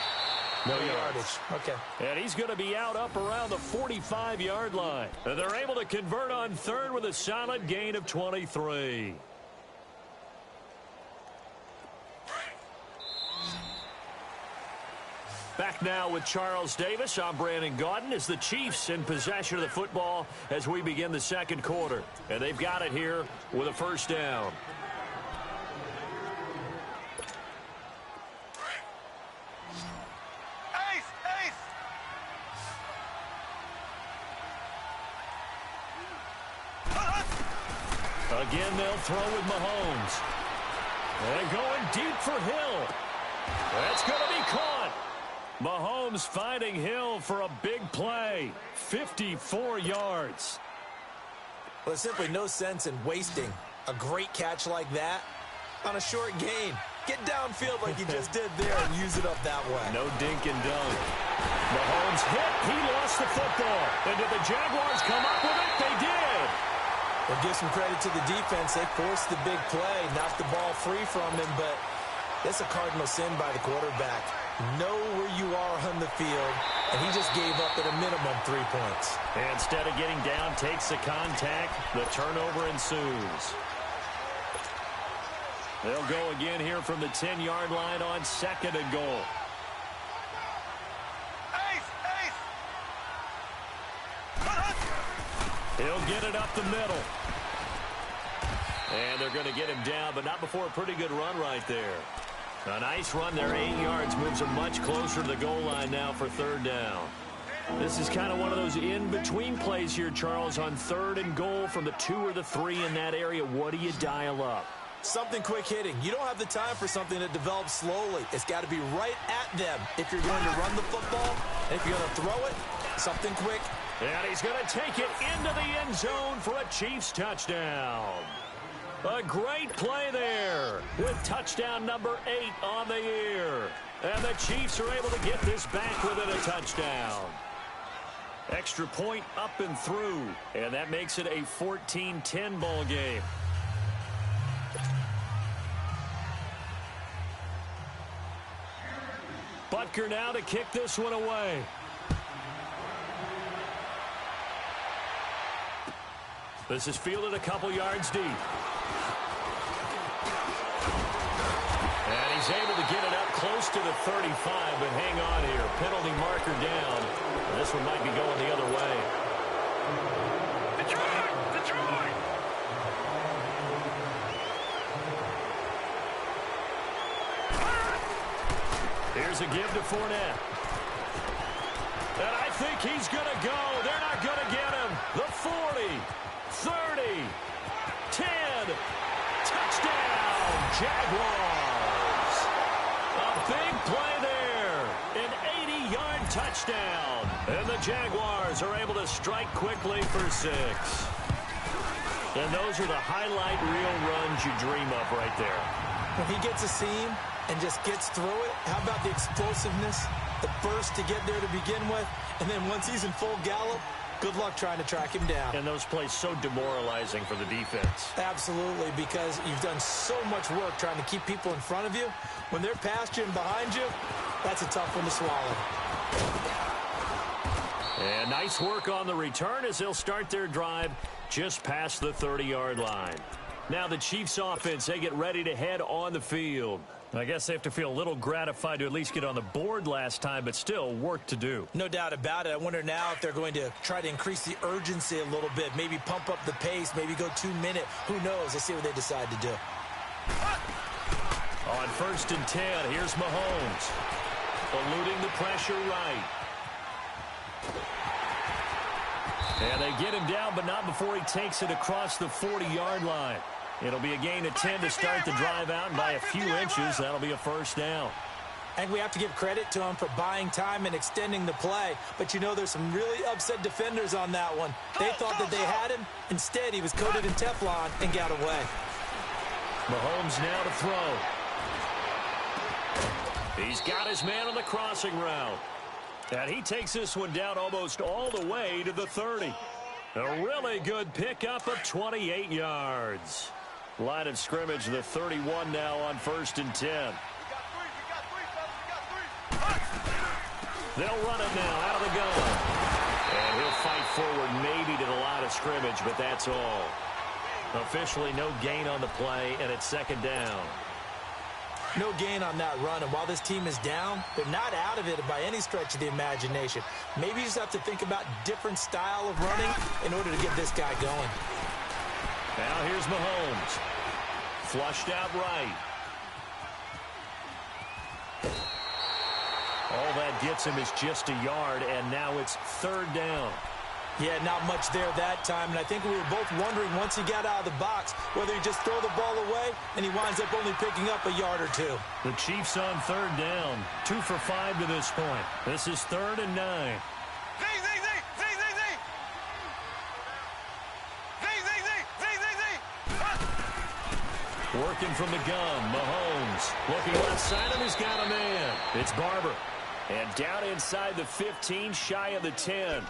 no yardage. Okay. And he's going to be out up around the 45-yard line. And they're able to convert on 3rd with a solid gain of 23. Back now with Charles Davis. I'm Brandon Gaudin as the Chiefs in possession of the football as we begin the 2nd quarter. And they've got it here with a 1st down. Again, they'll throw with Mahomes. And going deep for Hill. That's going to be caught. Mahomes finding Hill for a big play. 54 yards. Well, there's simply no sense in wasting a great catch like that on a short gain. Get downfield like you just did there and use it up that way. No dink and dunk. Mahomes hit. He lost the football. And did the Jaguars come up with it? They did. Well, give some credit to the defense. They forced the big play, knocked the ball free from him, but that's a cardinal sin by the quarterback. Know where you are on the field, and he just gave up at a minimum 3 points. And instead of getting down, takes the contact. The turnover ensues. They'll go again here from the 10-yard line on 2nd and goal. He'll get it up the middle. And they're going to get him down, but not before a pretty good run right there. A nice run there, 8 yards, moves him much closer to the goal line now for 3rd down. This is kind of one of those in-between plays here, Charles, on 3rd and goal from the 2 or the 3 in that area. What do you dial up? Something quick hitting. You don't have the time for something that develops slowly. It's got to be right at them if you're going to run the football If you're going to throw it, something quick. And he's going to take it into the end zone for a Chiefs touchdown. A great play there with touchdown number 8 on the year. And the Chiefs are able to get this back within a touchdown. Extra point up and through. And that makes it a 14-10 ball game. Butker now to kick this one away. This is fielded a couple yards deep. And he's able to get it up close to the 35, but hang on here. Penalty marker down. And this one might be going the other way. Detroit! Detroit! Here's a give to Fournette. And I think he's going to go. They're not going to get him. The 40, 30, 10. Touchdown, Jaguars. A big play there. An 80-yard touchdown. And the Jaguars are able to strike quickly for 6. And those are the highlight reel runs you dream of right there. When he gets a seam and just gets through it, how about the explosiveness, the burst to get there to begin with, and then once he's in full gallop, good luck trying to track him down. And those plays so demoralizing for the defense. Absolutely, because you've done so much work trying to keep people in front of you. When they're past you and behind you, that's a tough one to swallow. And nice work on the return as they'll start their drive just past the 30-yard line. Now the Chiefs offense, they get ready to head on the field. I guess they have to feel a little gratified to at least get on the board last time, but still work to do. No doubt about it. I wonder now if they're going to try to increase the urgency a little bit, maybe pump up the pace, maybe go 2-minute. Who knows? Let's see what they decide to do. On 1st and 10, here's Mahomes. Eluding the pressure right. And they get him down, but not before he takes it across the 40-yard line. It'll be a gain of 10 to start the drive out, and by a few inches, that'll be a first down. And we have to give credit to him for buying time and extending the play. But, you know, there's some really upset defenders on that one. They thought that they had him. Instead, he was coated in Teflon and got away. Mahomes now to throw. He's got his man on the crossing route. And he takes this one down almost all the way to the 30. A really good pickup of 28 yards. Line of scrimmage, the 31 now on 1st and 10. They'll run it now out of the gun. And he'll fight forward maybe to the line of scrimmage, but that's all. Officially no gain on the play, and it's 2nd down. No gain on that run, and while this team is down, they're not out of it by any stretch of the imagination. Maybe you just have to think about different style of running in order to get this guy going. Now here's Mahomes. Flushed out right. All that gets him is just a yard, and now it's 3rd down. Yeah, not much there that time, and I think we were both wondering once he got out of the box whether he just throw the ball away, and he winds up only picking up a yard or 2. The Chiefs on 3rd down. 2 for 5 to this point. This is 3rd and 9. Working from the gun, Mahomes. Looking left side of him, he's got a man. It's Barber. And down inside the 15, shy of the 10.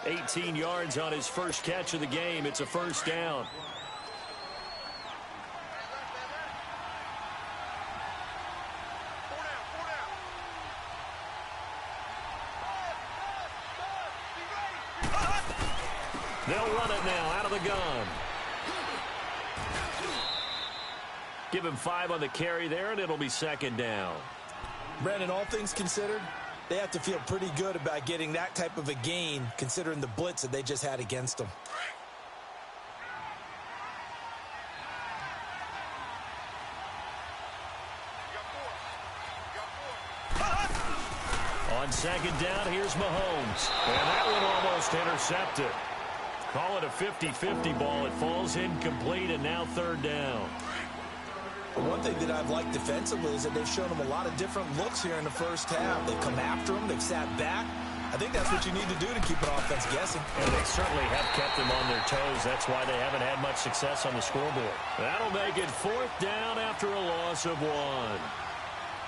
18 yards on his first catch of the game. It's a first down. They'll run it now out of the gun. Give him 5 on the carry there, and it'll be 2nd down. Brandon, all things considered, they have to feel pretty good about getting that type of a gain, considering the blitz that they just had against them. On 2nd down, here's Mahomes. And that one almost intercepted. Call it a 50-50 ball. It falls incomplete, and now 3rd down. One thing that I've liked defensively is that they've shown them a lot of different looks here in the first half. They've come after him. They've sat back. I think that's what you need to do to keep an offense guessing. And they certainly have kept them on their toes. That's why they haven't had much success on the scoreboard. That'll make it 4th down after a loss of 1.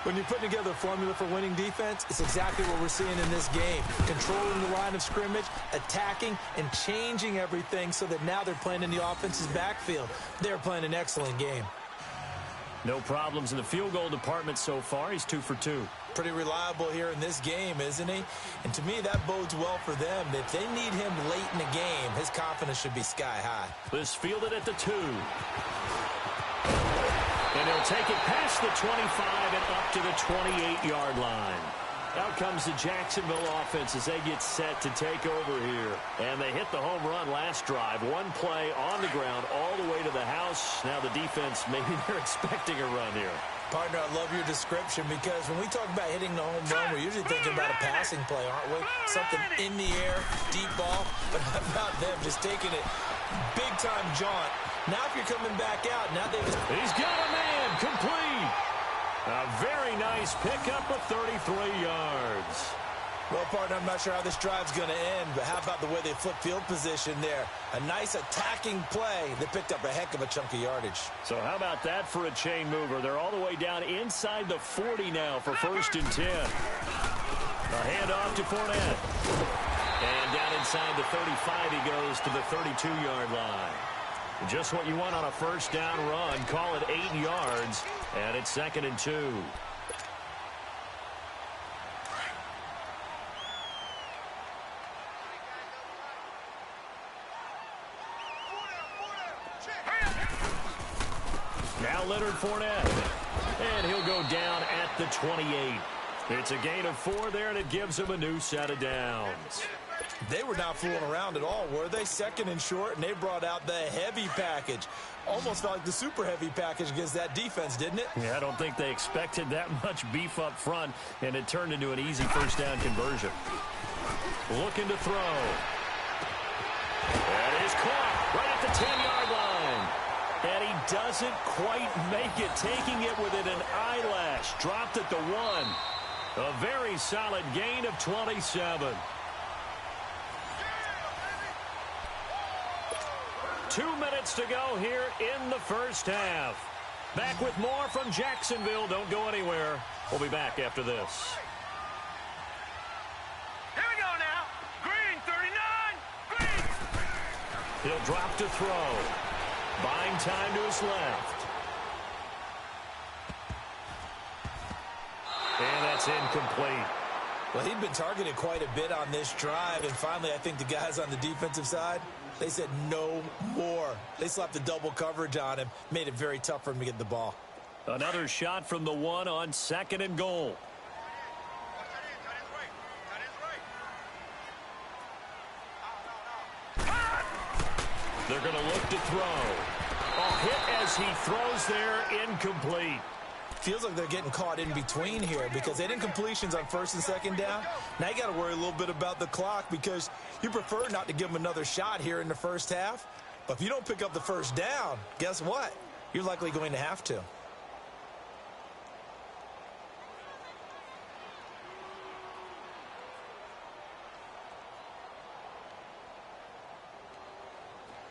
When you're putting together a formula for winning defense, it's exactly what we're seeing in this game. Controlling the line of scrimmage, attacking, and changing everything so that now they're playing in the offense's backfield. They're playing an excellent game. No problems in the field goal department so far. He's 2 for 2. Pretty reliable here in this game, isn't he? And to me, that bodes well for them. If they need him late in the game, his confidence should be sky high. This fielded at the 2. And he'll take it past the 25 and up to the 28-yard line. Out comes the Jacksonville offense as they get set to take over here. And they hit the home run last drive. One play on the ground all the way to the house. Now the defense, maybe they're expecting a run here. Partner, I love your description because when we talk about hitting the home run, we're usually thinking about a passing play, aren't we? Something in the air, deep ball. But how about them just taking it big-time jaunt? Now if you're coming back out, now they just... He's got a man, complete. A very nice pickup of 33 yards. Well, partner, I'm not sure how this drive's going to end, but how about the way they flip field position there? A nice attacking play. They picked up a heck of a chunk of yardage. So how about that for a chain mover? They're all the way down inside the 40 now for 1st and 10. A handoff to Fournette. And down inside the 35, he goes to the 32-yard line. Just what you want on a 1st down run. Call it 8 yards, and it's 2nd and 2. Now Leonard Fournette, and he'll go down at the 28. It's a gain of 4 there, and it gives him a new set of downs. They were not fooling around at all, were they? 2nd and short, and they brought out the heavy package. Almost felt like the super heavy package against that defense, didn't it? Yeah, I don't think they expected that much beef up front, and it turned into an easy 1st down conversion. Looking to throw. That is caught right at the 10-yard line. And he doesn't quite make it, taking it within an eyelash. Dropped at the 1. A very solid gain of 27. 2 minutes to go here in the 1st half. Back with more from Jacksonville. Don't go anywhere. We'll be back after this. Here we go now. Green, 39. Green. He'll drop to throw. Buying time to his left. And that's incomplete. Well, he'd been targeted quite a bit on this drive, and finally I think the guys on the defensive side, they said no more. They slapped a double coverage on him, made it very tough for him to get the ball. Another shot from the 1 on 2nd and goal. They're going to look to throw. A hit as he throws there, incomplete. Feels like they're getting caught in between here because they didn't completions on 1st and 2nd down. Now you got to worry a little bit about the clock because you prefer not to give them another shot here in the 1st half. But if you don't pick up the 1st down, guess what? You're likely going to have to.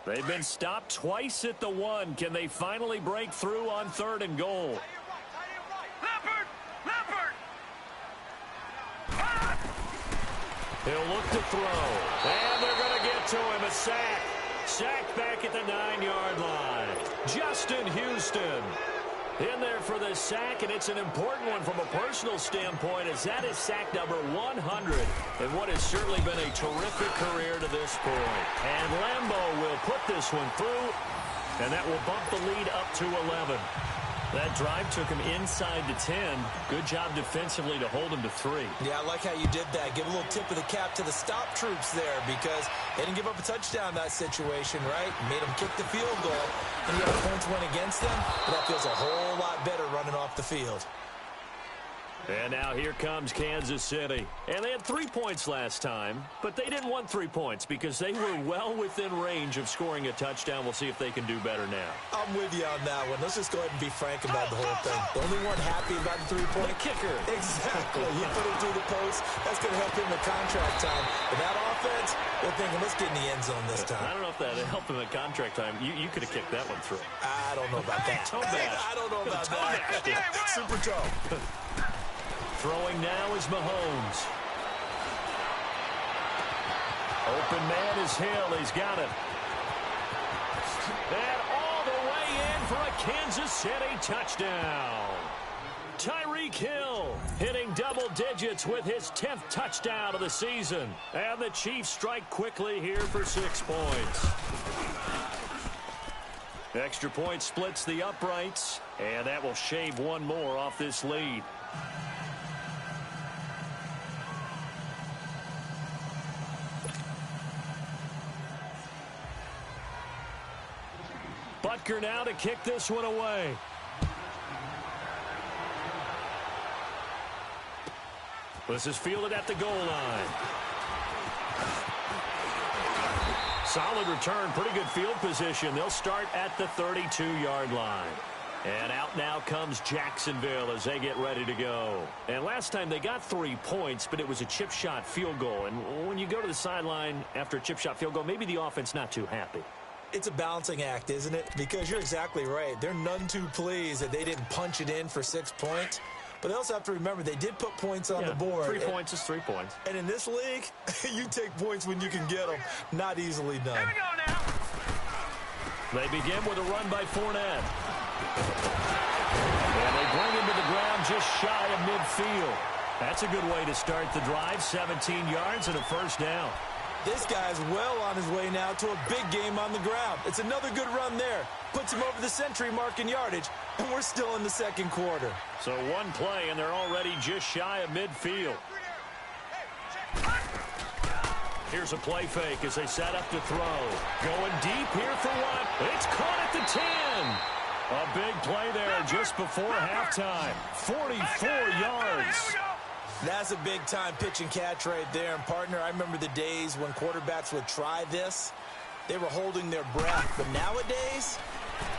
They've been stopped twice at the 1. Can they finally break through on 3rd and goal? He'll look to throw. And they're going to get to him. A sack. Sack back at the 9-yard line. Justin Houston in there for the sack, and it's an important one from a personal standpoint as that is sack number 100 in what has certainly been a terrific career to this point. And Lambeau will put this one through, and that will bump the lead up to 11. That drive took him inside the 10. Good job defensively to hold him to 3. Yeah, I like how you did that. Give a little tip of the cap to the stop troops there because they didn't give up a touchdown in that situation, right? Made them kick the field goal, and yet the points went against them. But that feels a whole lot better running off the field. And now here comes Kansas City. And they had 3 points last time, but they didn't want 3 points because they were well within range of scoring a touchdown. We'll see if they can do better now. I'm with you on that one. Let's just go ahead and be frank about the whole thing. The only one happy about the 3-point kicker. Exactly. He put it through the post. That's going to help him in contract time. But that offense, they're thinking, let's get in the end zone this time. I don't know if that helped him in contract time. You could have kicked that one through. I don't know about that. Toe bash. I don't know about that. Super toe. Throwing now is Mahomes. Open man is Hill. He's got it. And all the way in for a Kansas City touchdown. Tyreek Hill hitting double digits with his 10th touchdown of the season. And the Chiefs strike quickly here for 6 points. Extra point splits the uprights, and that will shave one more off this lead. Butker now to kick this one away. This is fielded at the goal line. Solid return, pretty good field position. They'll start at the 32-yard line. And out now comes Jacksonville as they get ready to go. And last time they got 3 points, but it was a chip shot field goal. And when you go to the sideline after a chip shot field goal, maybe the offense not too happy. It's a balancing act, isn't it? Because you're exactly right. They're none too pleased that they didn't punch it in for 6 points. But they also have to remember they did put points on the board. 3 points is 3 points. And in this league, you take points when you can get them. Not easily done. Here we go now. They begin with a run by Fournette. And they bring him to the ground just shy of midfield. That's a good way to start the drive. 17 yards and a first down. This guy's well on his way now to a big game on the ground. It's another good run there. Puts him over the century mark in yardage, and we're still in the second quarter. So one play, and they're already just shy of midfield. Here's a play fake as they set up to throw. Going deep here for one. It's caught at the 10. A big play there just before halftime. 44 yards. That's a big-time pitch and catch right there. And, partner, I remember the days when quarterbacks would try this. They were holding their breath. But nowadays,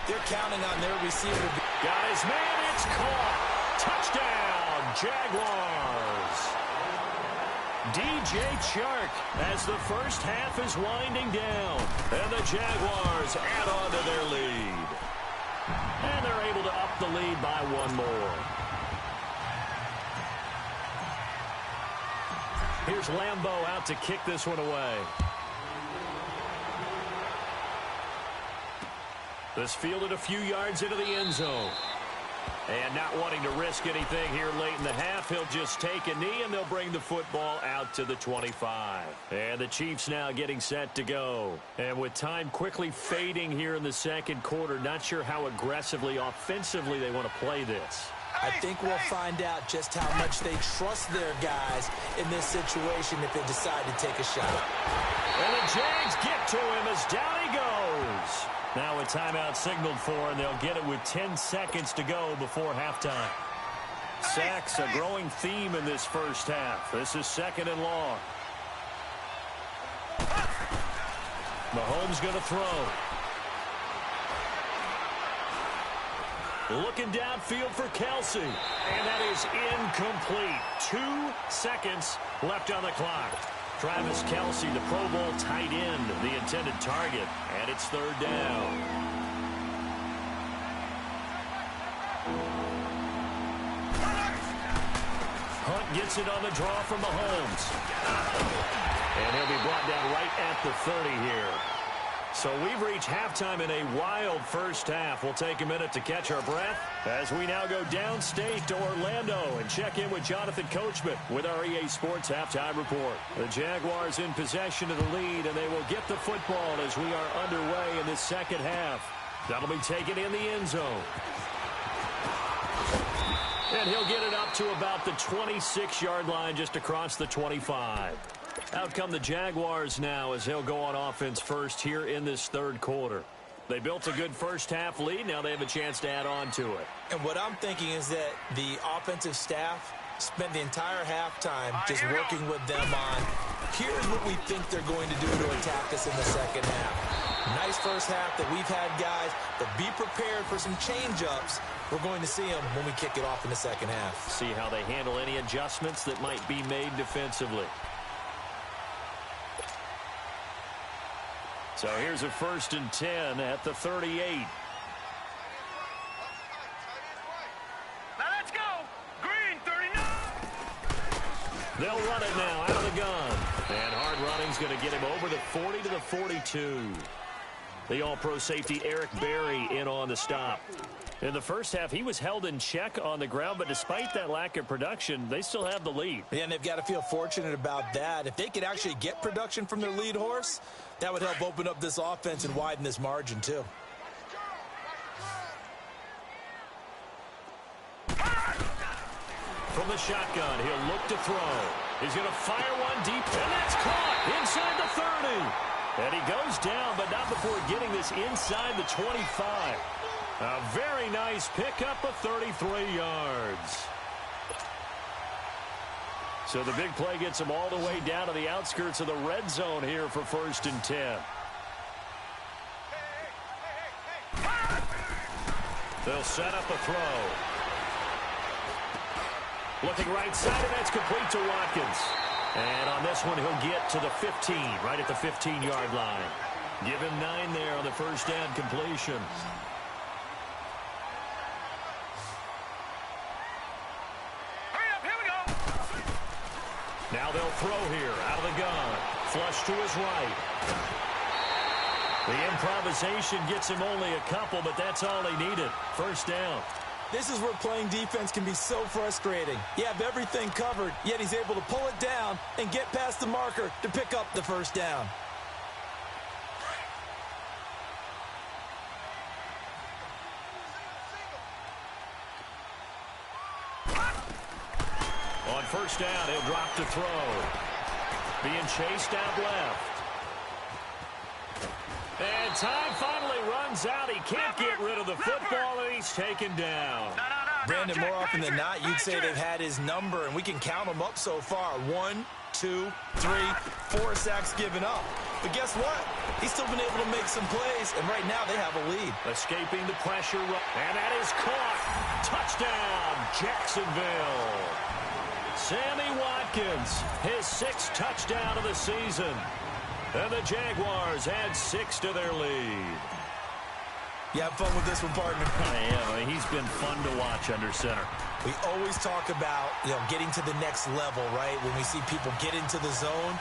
they're counting on their receiver. Got his man. It's caught. Touchdown, Jaguars. DJ Chark as the first half is winding down. And the Jaguars add on to their lead. And they're able to up the lead by one more. Here's Lambeau out to kick this one away. This fielded a few yards into the end zone. And not wanting to risk anything here late in the half, he'll just take a knee, and they'll bring the football out to the 25. And the Chiefs now getting set to go. And with time quickly fading here in the second quarter, not sure how aggressively, offensively they want to play this. I think we'll find out just how much they trust their guys in this situation if they decide to take a shot. And the Jags get to him as down he goes. Now a timeout signaled for, and they'll get it with 10 seconds to go before halftime. Sacks, a growing theme in this first half. This is second and long. Mahomes going to throw. Looking downfield for Kelsey. And that is incomplete. 2 seconds left on the clock. Travis Kelsey, the Pro Bowl tight end, the intended target. And it's third down. Hunt gets it on the draw from Mahomes. And he'll be brought down right at the 30 here. So we've reached halftime in a wild first half. We'll take a minute to catch our breath as we now go downstate to Orlando and check in with Jonathan Coachman with our EA Sports Halftime Report. The Jaguars in possession of the lead, and they will get the football as we are underway in the second half. That'll be taken in the end zone. And he'll get it up to about the 26-yard line just across the 25. Out come the Jaguars now as they'll go on offense first here in this third quarter. They built a good first half lead. Now they have a chance to add on to it. And what I'm thinking is that the offensive staff spent the entire halftime just working with them on, here's what we think they're going to do to attack us in the second half. Nice first half that we've had, guys, but be prepared for some change-ups. We're going to see them when we kick it off in the second half. See how they handle any adjustments that might be made defensively. So here's a 1st and 10 at the 38. They'll run it now out of the gun. And hard running's going to get him over the 40 to the 42. The all-pro safety Eric Berry in on the stop. In the first half, he was held in check on the ground, but despite that lack of production, they still have the lead. Yeah, and they've got to feel fortunate about that. If they could actually get production from their lead horse, that would help open up this offense and widen this margin, too. From the shotgun, he'll look to throw. He's going to fire one deep, and that's caught inside the 30. And he goes down, but not before getting this inside the 25. A very nice pickup of 33 yards. So the big play gets him all the way down to the outskirts of the red zone here for 1st and 10. They'll set up a throw. Looking right side, and that's complete to Watkins. And on this one, he'll get to the 15, right at the 15-yard line. Give him 9 there on the first down completion. Hurry up, here we go. Now they'll throw here out of the gun. Flush to his right. The improvisation gets him only a couple, but that's all he needed. First down. This is where playing defense can be so frustrating. You have everything covered, yet he's able to pull it down and get past the marker to pick up the first down. On first down, he'll drop to throw. Being chased out left. And time finally runs out. He can't get rid of the football, and he's taken down. Brandon, more often than not, you'd say they've had his number, and we can count them up so far. 1, 2, 3, 4 sacks given up. But guess what? He's still been able to make some plays, and right now they have a lead. Escaping the pressure, and that is caught. Touchdown, Jacksonville. Sammy Watkins, his 6th touchdown of the season. And the Jaguars add 6 to their lead. You have fun with this one, partner? I am. I mean, he's been fun to watch under center. We always talk about, getting to the next level, right? When we see people get into the zone,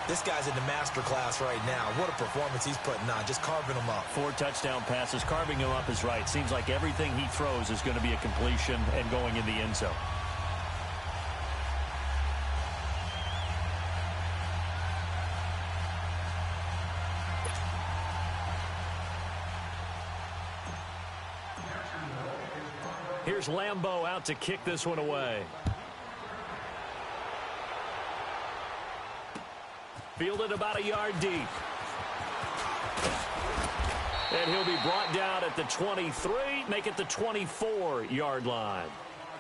this guy's in the master class right now. What a performance he's putting on, just carving them up. 4 touchdown passes. Carving him up is right. Seems like everything he throws is going to be a completion and going in the end zone. Here's Lambeau out to kick this one away. Fielded about a yard deep. And he'll be brought down at the 23, make it the 24-yard line.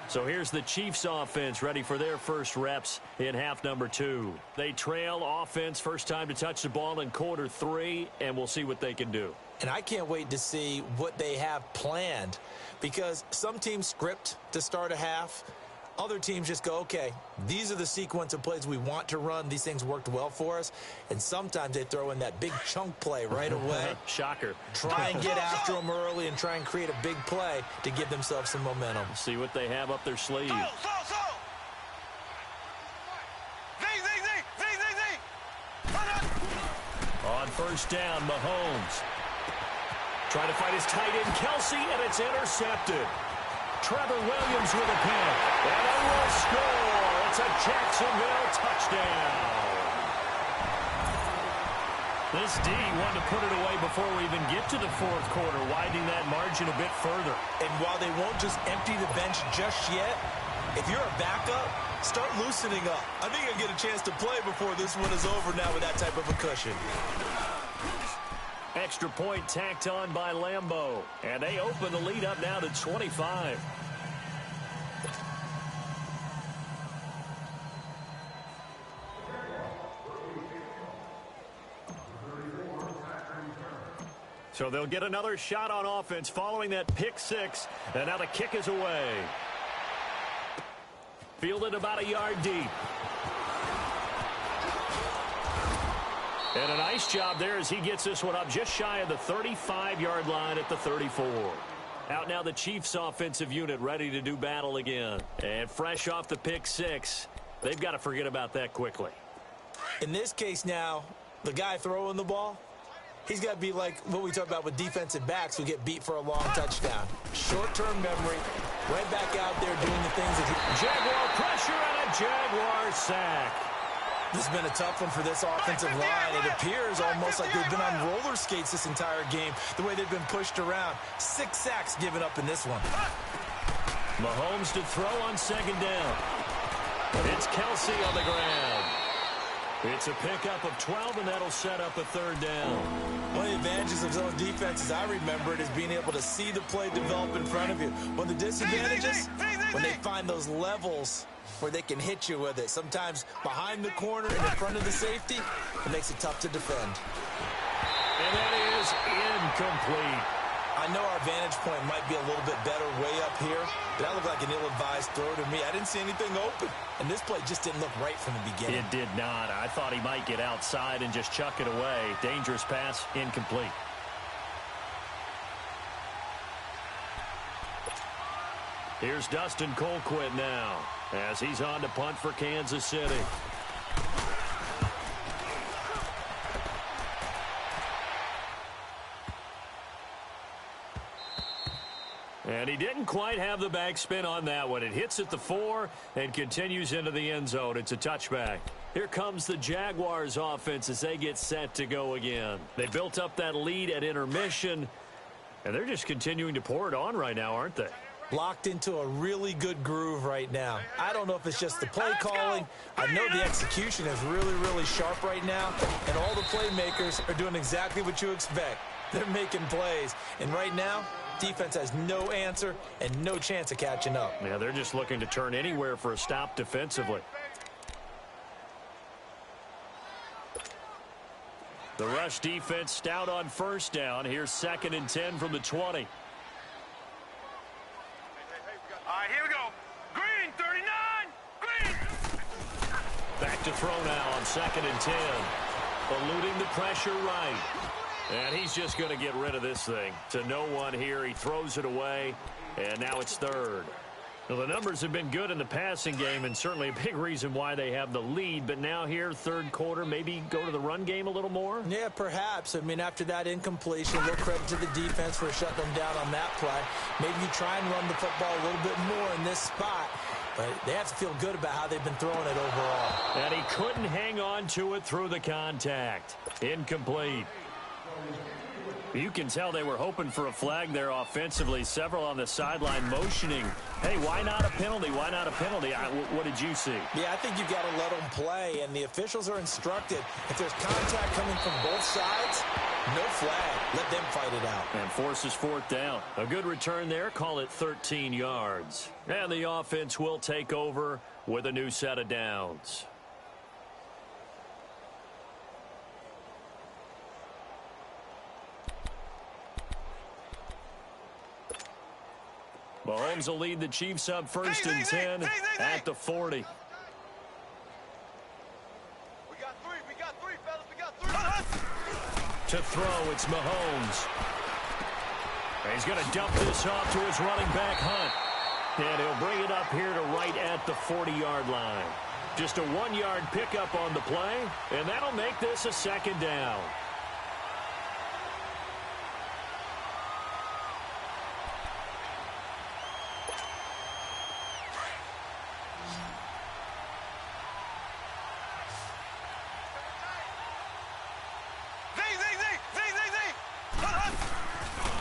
So here's the Chiefs offense ready for their first reps in half number 2. They trail offense first time to touch the ball in quarter 3, and we'll see what they can do. And I can't wait to see what they have planned, because some teams script to start a half. Other teams just go, okay, these are the sequence of plays we want to run. These things worked well for us. And sometimes they throw in that big chunk play right away. Shocker. Try and get after them early and try and create a big play to give themselves some momentum. See what they have up their sleeve. On first down, Mahomes. Trying to fight his tight end, Kelsey, and it's intercepted. Trevor Williams with a pick. And they will score. It's a Jacksonville touchdown. This D wanted to put it away before we even get to the fourth quarter, widening that margin a bit further. And while they won't just empty the bench just yet, if you're a backup, start loosening up. I think you'll get a chance to play before this one is over now with that type of a cushion. Extra point tacked on by Lambeau. And they open the lead up now to 25. So they'll get another shot on offense following that pick six. And now the kick is away. Fielded about a yard deep. And a nice job there as he gets this one up just shy of the 35-yard line at the 34. Out now the Chiefs offensive unit ready to do battle again. And fresh off the pick six, they've got to forget about that quickly. In this case now, the guy throwing the ball, he's got to be like what we talk about with defensive backs who get beat for a long touchdown. Short-term memory, right back out there doing the things that he... Jaguar pressure and a Jaguar sack. This has been a tough one for this offensive line. It appears almost like they've been on roller skates this entire game, the way they've been pushed around. 6 sacks given up in this one. Mahomes to throw on second down. It's Kelsey on the ground. It's a pickup of 12, and that'll set up a third down. One of the advantages of zone defense, as I remember it, is being able to see the play develop in front of you. One of the disadvantages, when they find those levels where they can hit you with it. Sometimes behind the corner and in front of the safety, it makes it tough to defend. And that is incomplete. I know our vantage point might be a little bit better way up here, but that looked like an ill-advised throw to me. I didn't see anything open, and this play just didn't look right from the beginning. It did not. I thought he might get outside and just chuck it away. Dangerous pass, incomplete. Here's Dustin Colquitt now as he's on to punt for Kansas City. And he didn't quite have the backspin on that one. It hits at the 4 and continues into the end zone. It's a touchback. Here comes the Jaguars offense as they get set to go again. They built up that lead at intermission, and they're just continuing to pour it on right now, aren't they? Locked into a really good groove right now. I don't know if it's just the play calling. I know the execution is really, really sharp right now, and all the playmakers are doing exactly what you expect. They're making plays, and right now, defense has no answer and no chance of catching up. Yeah, they're just looking to turn anywhere for a stop defensively. The rush defense stout on first down. Here's 2nd and 10 from the 20. All right, here we go. Green, 39. Green. Back to throw now on 2nd and 10. Eluding the pressure right. And he's just going to get rid of this thing. To no one here. He throws it away. And now it's 3rd. Well, the numbers have been good in the passing game, and certainly a big reason why they have the lead. But now here, 3rd quarter, maybe go to the run game a little more? Yeah, perhaps. I mean, after that incompletion, a little credit to the defense for shutting them down on that play. Maybe you try and run the football a little bit more in this spot. But they have to feel good about how they've been throwing it overall. And he couldn't hang on to it through the contact. Incomplete. You can tell they were hoping for a flag there offensively. Several on the sideline motioning. Hey, why not a penalty? Why not a penalty? What did you see? Yeah, I think you've got to let them play, and the officials are instructed. If there's contact coming from both sides, no flag. Let them fight it out. And forces 4th down. A good return there. Call it 13 yards. And the offense will take over with a new set of downs. Mahomes will lead the Chiefs up 1st and 10 at the 40. We got three, fellas. We got three. To throw, it's Mahomes. And he's going to dump this off to his running back, Hunt. And he'll bring it up here to right at the 40-yard line. Just a 1-yard pickup on the play, and that'll make this a 2nd down.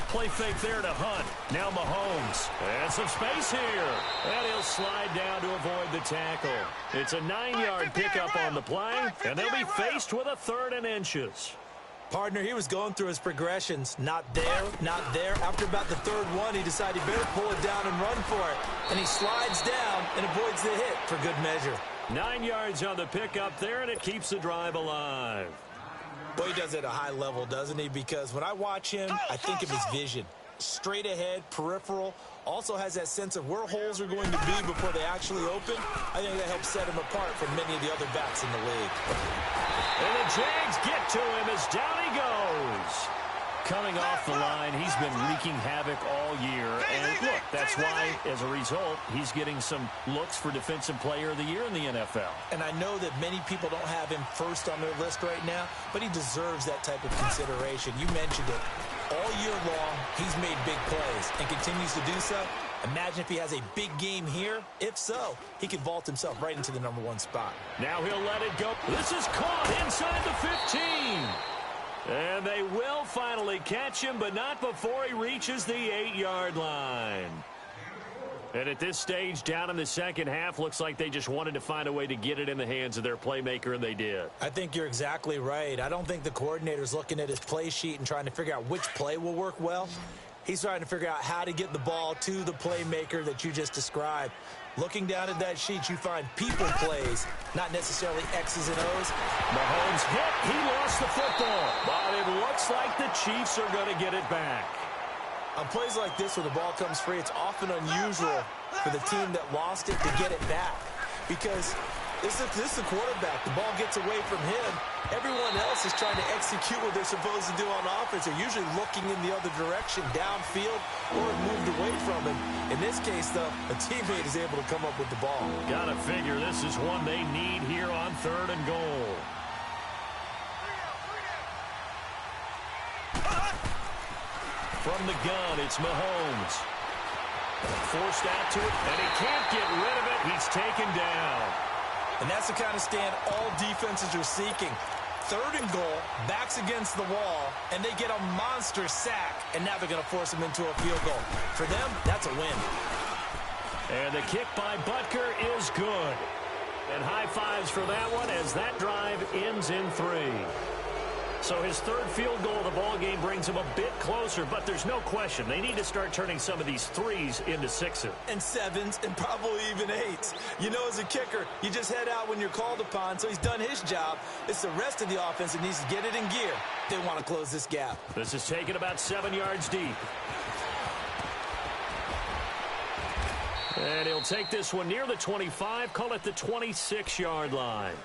Play fake there to Hunt. Now Mahomes. And some space here. And he'll slide down to avoid the tackle. It's a 9-yard pickup on the play, and they'll be faced with a 3rd and inches. Partner, he was going through his progressions. Not there, not there. After about the 3rd one, he decided he better pull it down and run for it. And he slides down and avoids the hit for good measure. 9 yards on the pickup there, and it keeps the drive alive. Well, he does it at a high level, doesn't he? Because when I watch him, I think of his vision. Straight ahead, peripheral, also has that sense of where holes are going to be before they actually open. I think that helps set him apart from many of the other backs in the league. And the Jags get to him as down he goes. Coming off the line, he's been wreaking havoc all year. And look, that's why, as a result, he's getting some looks for Defensive Player of the Year in the NFL. And I know that many people don't have him first on their list right now, but he deserves that type of consideration. You mentioned it. All year long, he's made big plays and continues to do so. Imagine if he has a big game here. If so, he could vault himself right into the #1 spot. Now he'll let it go. This is caught inside the 15. And they will finally catch him, but not before he reaches the 8-yard line. And at this stage, down in the second half, looks like they just wanted to find a way to get it in the hands of their playmaker, and they did. I think you're exactly right. I don't think the coordinator's looking at his play sheet and trying to figure out which play will work well. He's trying to figure out how to get the ball to the playmaker that you just described. Looking down at that sheet, you find people plays, not necessarily X's and O's. Mahomes hit. He lost the football. But it looks like the Chiefs are going to get it back. On plays like this where the ball comes free, it's often unusual for the team that lost it to get it back. Because this is the quarterback. The ball gets away from him. Everyone else is trying to execute what they're supposed to do on offense. They're usually looking in the other direction, downfield, or moved away from him. In this case, though, a teammate is able to come up with the ball. Gotta figure this is one they need here on 3rd and goal. From the gun, it's Mahomes. Forced out to it, and he can't get rid of it. He's taken down. And that's the kind of stand all defenses are seeking. 3rd and goal, backs against the wall, and they get a monster sack. And now they're going to force him into a field goal. For them, that's a win. And the kick by Butker is good. And high fives for that one as that drive ends in 3. So his 3rd field goal of the ball game brings him a bit closer, but there's no question they need to start turning some of these 3s into 6s. And 7s and probably even 8s. You know, as a kicker, you just head out when you're called upon, so he's done his job. It's the rest of the offense that needs to get it in gear. They want to close this gap. This is taken about 7 yards deep. And he'll take this one near the 25, call it the 26-yard line.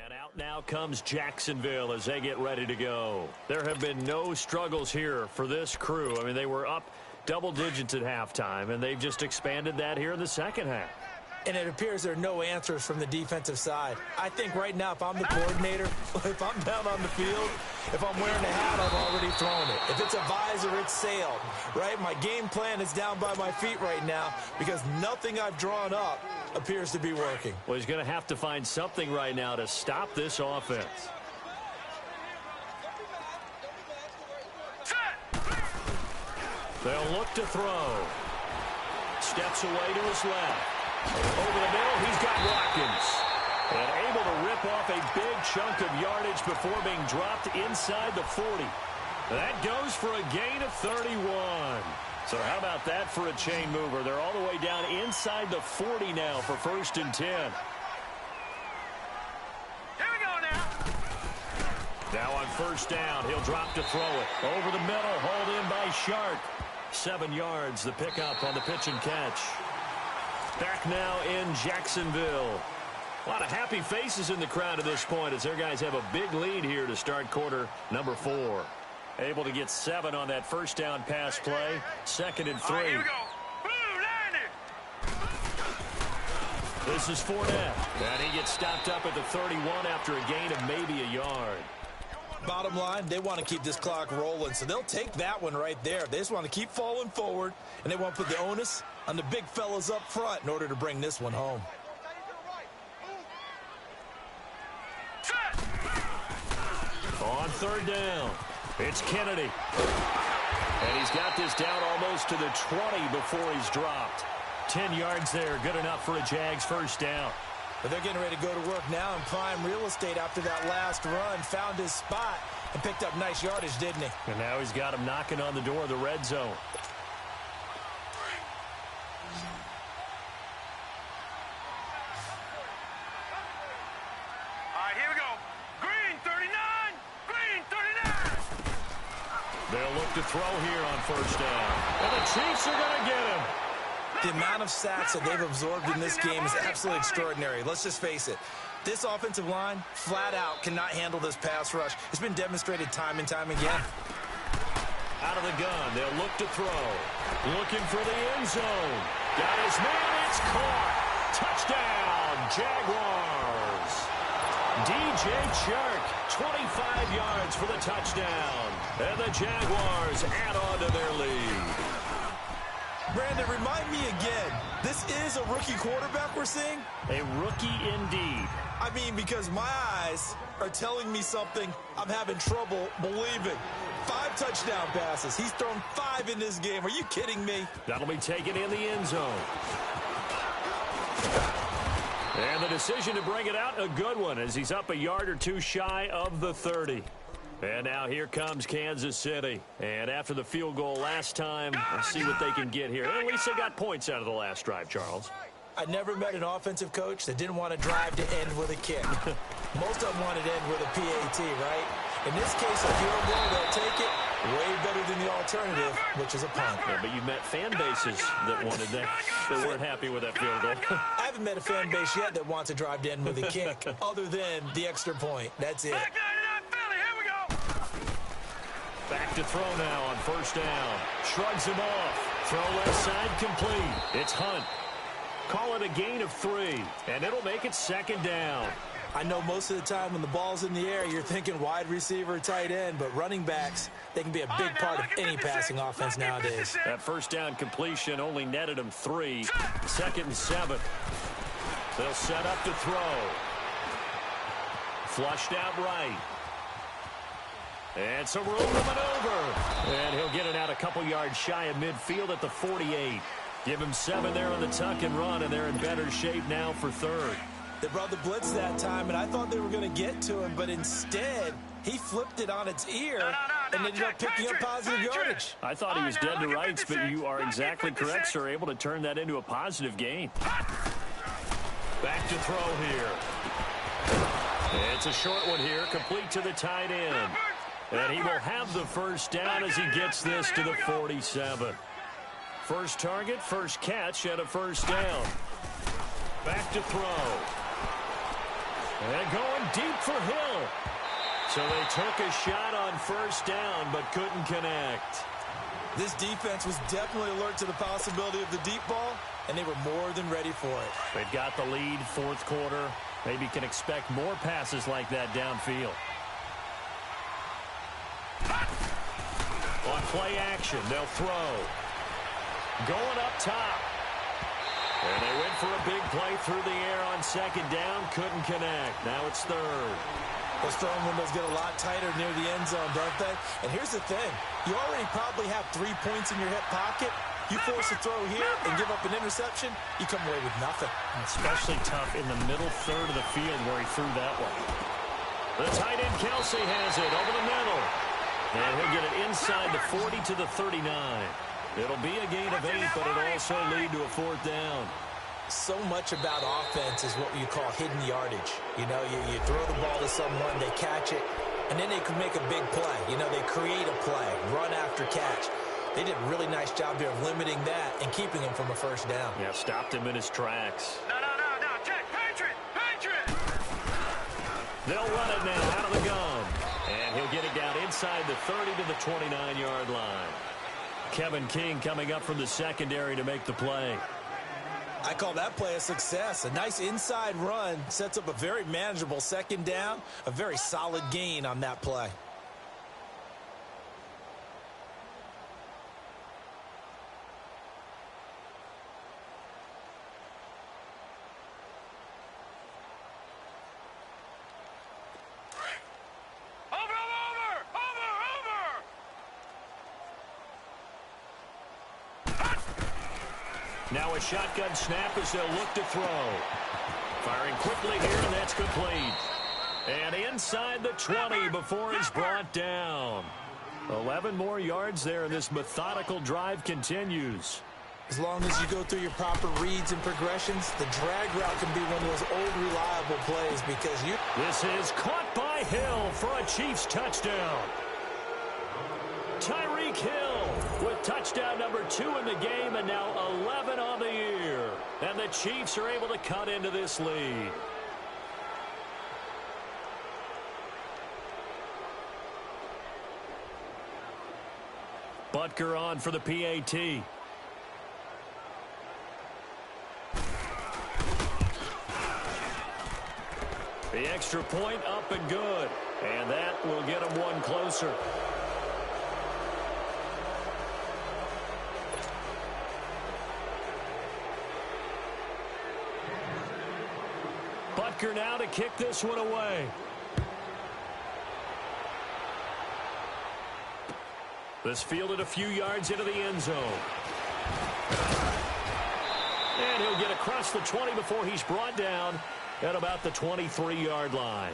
And out now comes Jacksonville as they get ready to go. There have been no struggles here for this crew. I mean, they were up double digits at halftime, and they've just expanded that here in the second half. And it appears there are no answers from the defensive side. I think right now, if I'm the coordinator, if I'm down on the field, if I'm wearing a hat, I've already thrown it. If it's a visor, it's sailed, right? My game plan is down by my feet right now because nothing I've drawn up appears to be working. Well, he's going to have to find something right now to stop this offense. They'll look to throw. Steps away to his left. Over the middle, he's got Watkins. And able to rip off a big chunk of yardage before being dropped inside the 40. That goes for a gain of 31. So how about that for a chain mover? They're all the way down inside the 40 now for 1st and 10. Here we go now. Now on 1st down, he'll drop to throw it. Over the middle, hauled in by Sharp. 7 yards, the pickup on the pitch and catch. Back now in Jacksonville. A lot of happy faces in the crowd at this point as their guys have a big lead here to start quarter number 4. Able to get 7 on that 1st down pass play. 2nd and 3. Right, here we go. Boom, landed. This is Fournette. And he gets stopped up at the 31 after a gain of maybe a yard. Bottom line, they want to keep this clock rolling, so they'll take that one right there. They just want to keep falling forward, and they want to put the onus on the big fellas up front in order to bring this one home. On 3rd down, it's Kennedy. And he's got this down almost to the 20 before he's dropped. 10 yards there, good enough for a Jags 1st down. But they're getting ready to go to work now in prime real estate after that last run. Found his spot and picked up nice yardage, didn't he? And now he's got him knocking on the door of the red zone. They'll look to throw here on first down. And the Chiefs are going to get him. The amount of sacks that they've absorbed in this game is absolutely extraordinary. Let's just face it. This offensive line, flat out, cannot handle this pass rush. It's been demonstrated time and time again. Out of the gun, they'll look to throw. Looking for the end zone. Got his man, it's caught. Touchdown, Jaguars. DJ Chark, 25 yards for the touchdown. And the Jaguars add on to their lead. Brandon, remind me again, this is a rookie quarterback we're seeing? A rookie indeed. I mean, because my eyes are telling me something I'm having trouble believing. 5 touchdown passes. He's thrown 5 in this game. Are you kidding me? That'll be taken in the end zone. And the decision to bring it out, a good one, as he's up a yard or two shy of the 30. And now here comes Kansas City. And after the field goal last time, let's see what they can get here. At least they got points out of the last drive, Charles. I never met an offensive coach that didn't want to drive to end with a kick. Most of them wanted to end with a PAT, right? In this case, a field goal, they'll take it way better than the alternative, which is a punt. Yeah, but you met fan bases that wanted that. They weren't happy with that field goal. I haven't met a fan base yet that wants to drive to end with a kick, other than the extra point. That's it. Back to throw now on first down. Shrugs him off. Throw left side complete. It's Hunt. Call it a gain of 3, and it'll make it second down. I know most of the time when the ball's in the air, you're thinking wide receiver, tight end, but running backs, they can be a big part of any passing offense nowadays. That first down completion only netted them 3. 2nd and 7. They'll set up to throw. Flushed out right. And some room to maneuver. And he'll get it out a couple yards shy of midfield at the 48. Give him 7 there on the tuck and run, and they're in better shape now for 3rd. They brought the blitz that time, and I thought they were going to get to him, but instead, he flipped it on its ear and ended up picking up positive yardage. I thought he was dead to rights, but you are exactly correct, sir. Able to turn that into a positive gain. Back to throw here. It's a short one here, complete to the tight end. And he will have the first down as he gets this to the 47. First target, first catch, and a first down. Back to throw. And going deep for Hill. So they took a shot on first down, but couldn't connect. This defense was definitely alert to the possibility of the deep ball, and they were more than ready for it. They've got the lead, 4th quarter. Maybe can expect more passes like that downfield. On play action, they'll throw. Going up top. And they went for a big play through the air on 2nd down. Couldn't connect. Now it's 3rd. Those throwing windows get a lot tighter near the end zone, don't they? And here's the thing. You already probably have 3 points in your hip pocket. You force a throw here and give up an interception, you come away with nothing. Especially tough in the middle 3rd of the field where he threw that one. The tight end Kelsey has it over the middle. And he'll get it inside the 40 to the 39. It'll be a gain of 8, but it'll also lead to a 4th down. So much about offense is what you call hidden yardage. You know, you throw the ball to someone, they catch it, and then they can make a big play. You know, they create a play, run after catch. They did a really nice job here of limiting that and keeping him from a first down. Yeah, stopped him in his tracks. No, Jack, Patriot! They'll run it now out of the gun. And he'll get it down inside the 30 to the 29-yard line. Kevin King coming up from the secondary to make the play. I call that play a success. A nice inside run sets up a very manageable 2nd down, a very solid gain on that play. Now a shotgun snap as they'll look to throw. Firing quickly here, and that's complete. And inside the 20 before he's brought down. 11 more yards there, and this methodical drive continues. As long as you go through your proper reads and progressions, the drag route can be one of those old reliable plays because you... This is caught by Hill for a Chiefs touchdown. Tyreek Hill with touchdown number 2 in the game and now 11 on the year. And the Chiefs are able to cut into this lead. Butker on for the PAT. The extra point up and good. And that will get him one closer. Butker now to kick this one away. This fielded a few yards into the end zone. And he'll get across the 20 before he's brought down at about the 23-yard line.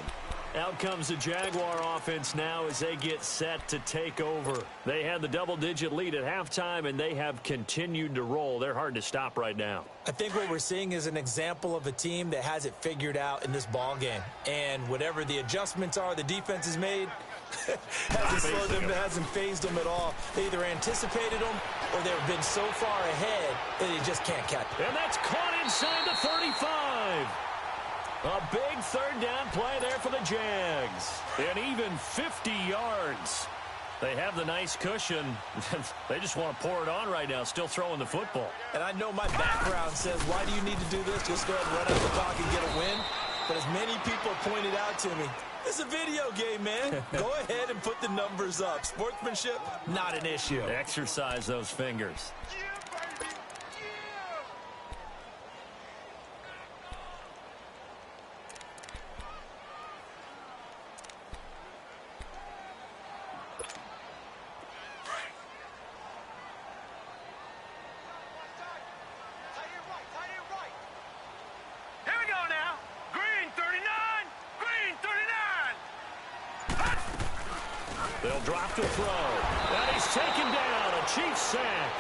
Out comes the Jaguar offense now as they get set to take over. They had the double-digit lead at halftime, and they have continued to roll. They're hard to stop right now. I think what we're seeing is an example of a team that has it figured out in this ball game. And whatever the adjustments are the defense has made, hasn't phased them at all. They either anticipated them or they've been so far ahead that they just can't catch them. And that's caught inside the 35. A big third down play there for the Jags. And even 50 yards. They have the nice cushion. They just want to pour it on right now, still throwing the football. And I know my background says, why do you need to do this? Just go ahead and run out the clock and get a win. But as many people pointed out to me, it's a video game, man. Go ahead and put the numbers up. Sportsmanship, not an issue. Exercise those fingers. They'll drop to throw. And he's taken down. A Chiefs sack.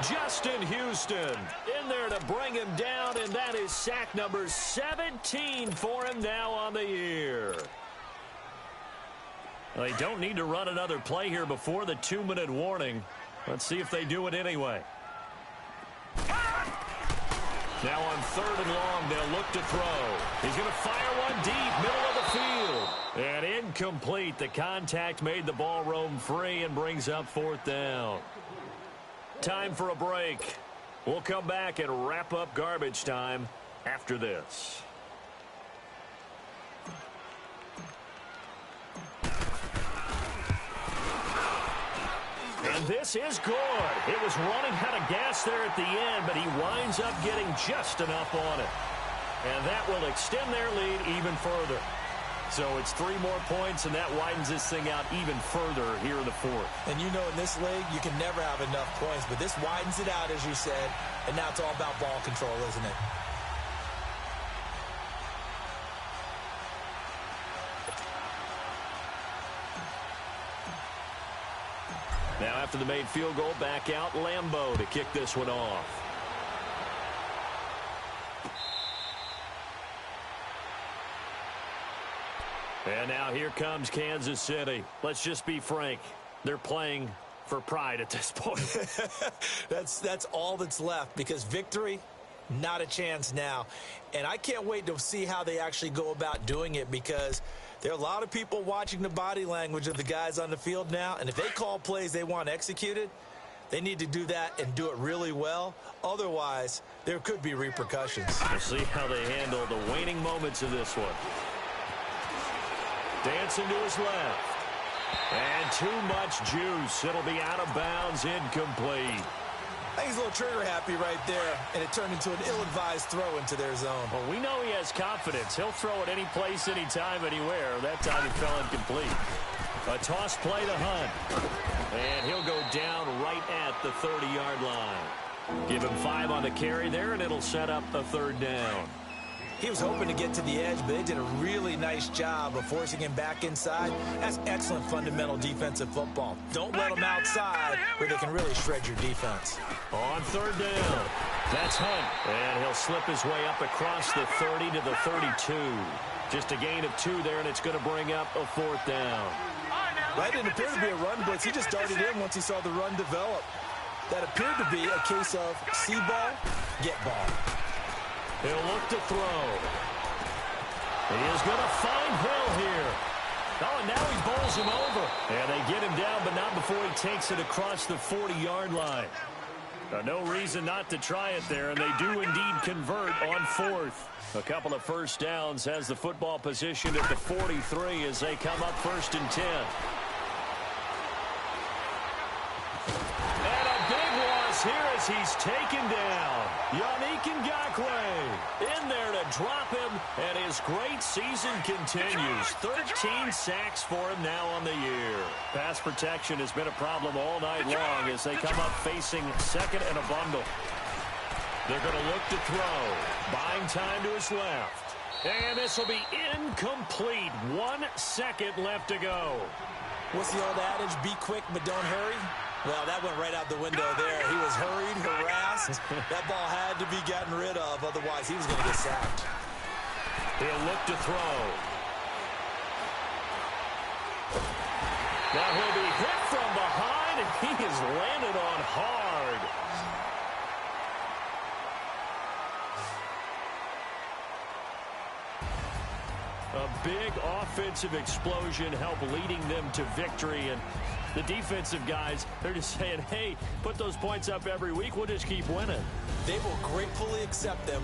Justin Houston in there to bring him down, and that is sack number 17 for him now on the year. Well, they don't need to run another play here before the 2-minute warning. Let's see if they do it anyway. Now on 3rd and long, they'll look to throw. He's going to fire one deep, middle of the field. And incomplete. The contact made the ball roam free and brings up 4th down. Time for a break. We'll come back and wrap up garbage time after this. And this is good. It was running out of gas there at the end, but he winds up getting just enough on it. And that will extend their lead even further. So it's 3 more points, and that widens this thing out even further here in the 4th. And you know in this league, you can never have enough points, but this widens it out, as you said, and now it's all about ball control, isn't it? Now after the made field goal, back out Lambeau to kick this one off. And now here comes Kansas City. Let's just be frank. They're playing for pride at this point. That's all that's left, because victory, not a chance now. And I can't wait to see how they actually go about doing it, because there are a lot of people watching the body language of the guys on the field now, and if they call plays they want executed, they need to do that and do it really well. Otherwise, there could be repercussions. We'll see how they handle the waning moments of this one. Dancing to his left. And too much juice. It'll be out of bounds, incomplete. I think he's a little trigger happy right there, and it turned into an ill-advised throw into their zone. Well, we know he has confidence. He'll throw it any place, anytime, anywhere. That time it fell incomplete. A toss play to Hunt. And he'll go down right at the 30-yard line. Give him 5 on the carry there, and it'll set up a 3rd down. He was hoping to get to the edge, but they did a really nice job of forcing him back inside. That's excellent fundamental defensive football. Don't let them outside where they can really shred your defense. On third down, that's Hunt. And he'll slip his way up across the 30 to the 32. Just a gain of 2 there, and it's going to bring up a 4th down. That didn't appear to be a run blitz. He just darted in once he saw the run develop. That appeared to be a case of see ball, get ball. He'll look to throw. He is going to find Hill here. Oh, and now he bowls him over. And they get him down, but not before he takes it across the 40-yard line. No reason not to try it there, and they do indeed convert on 4th. A couple of first downs has the football position at the 43 as they come up 1st and 10. And a big loss here as he's taken down. Yannick Ngakoue in there to drop him, and his great season continues. 13 sacks for him now on the year. Pass protection has been a problem all night long as they come up facing 2nd and a bundle. They're going to look to throw. Buying time to his left. And this will be incomplete. 1 second left to go. What's the old adage? Be quick, but don't hurry. Well, that went right out the window there. He was hurried, harassed. That ball had to be gotten rid of. Otherwise, he was going to get sacked. He'll look to throw. Now he'll be hit from behind, and he has landed on hard. A big offensive explosion helped leading them to victory. And the defensive guys, they're just saying, hey, put those points up every week. We'll just keep winning. They will gratefully accept them.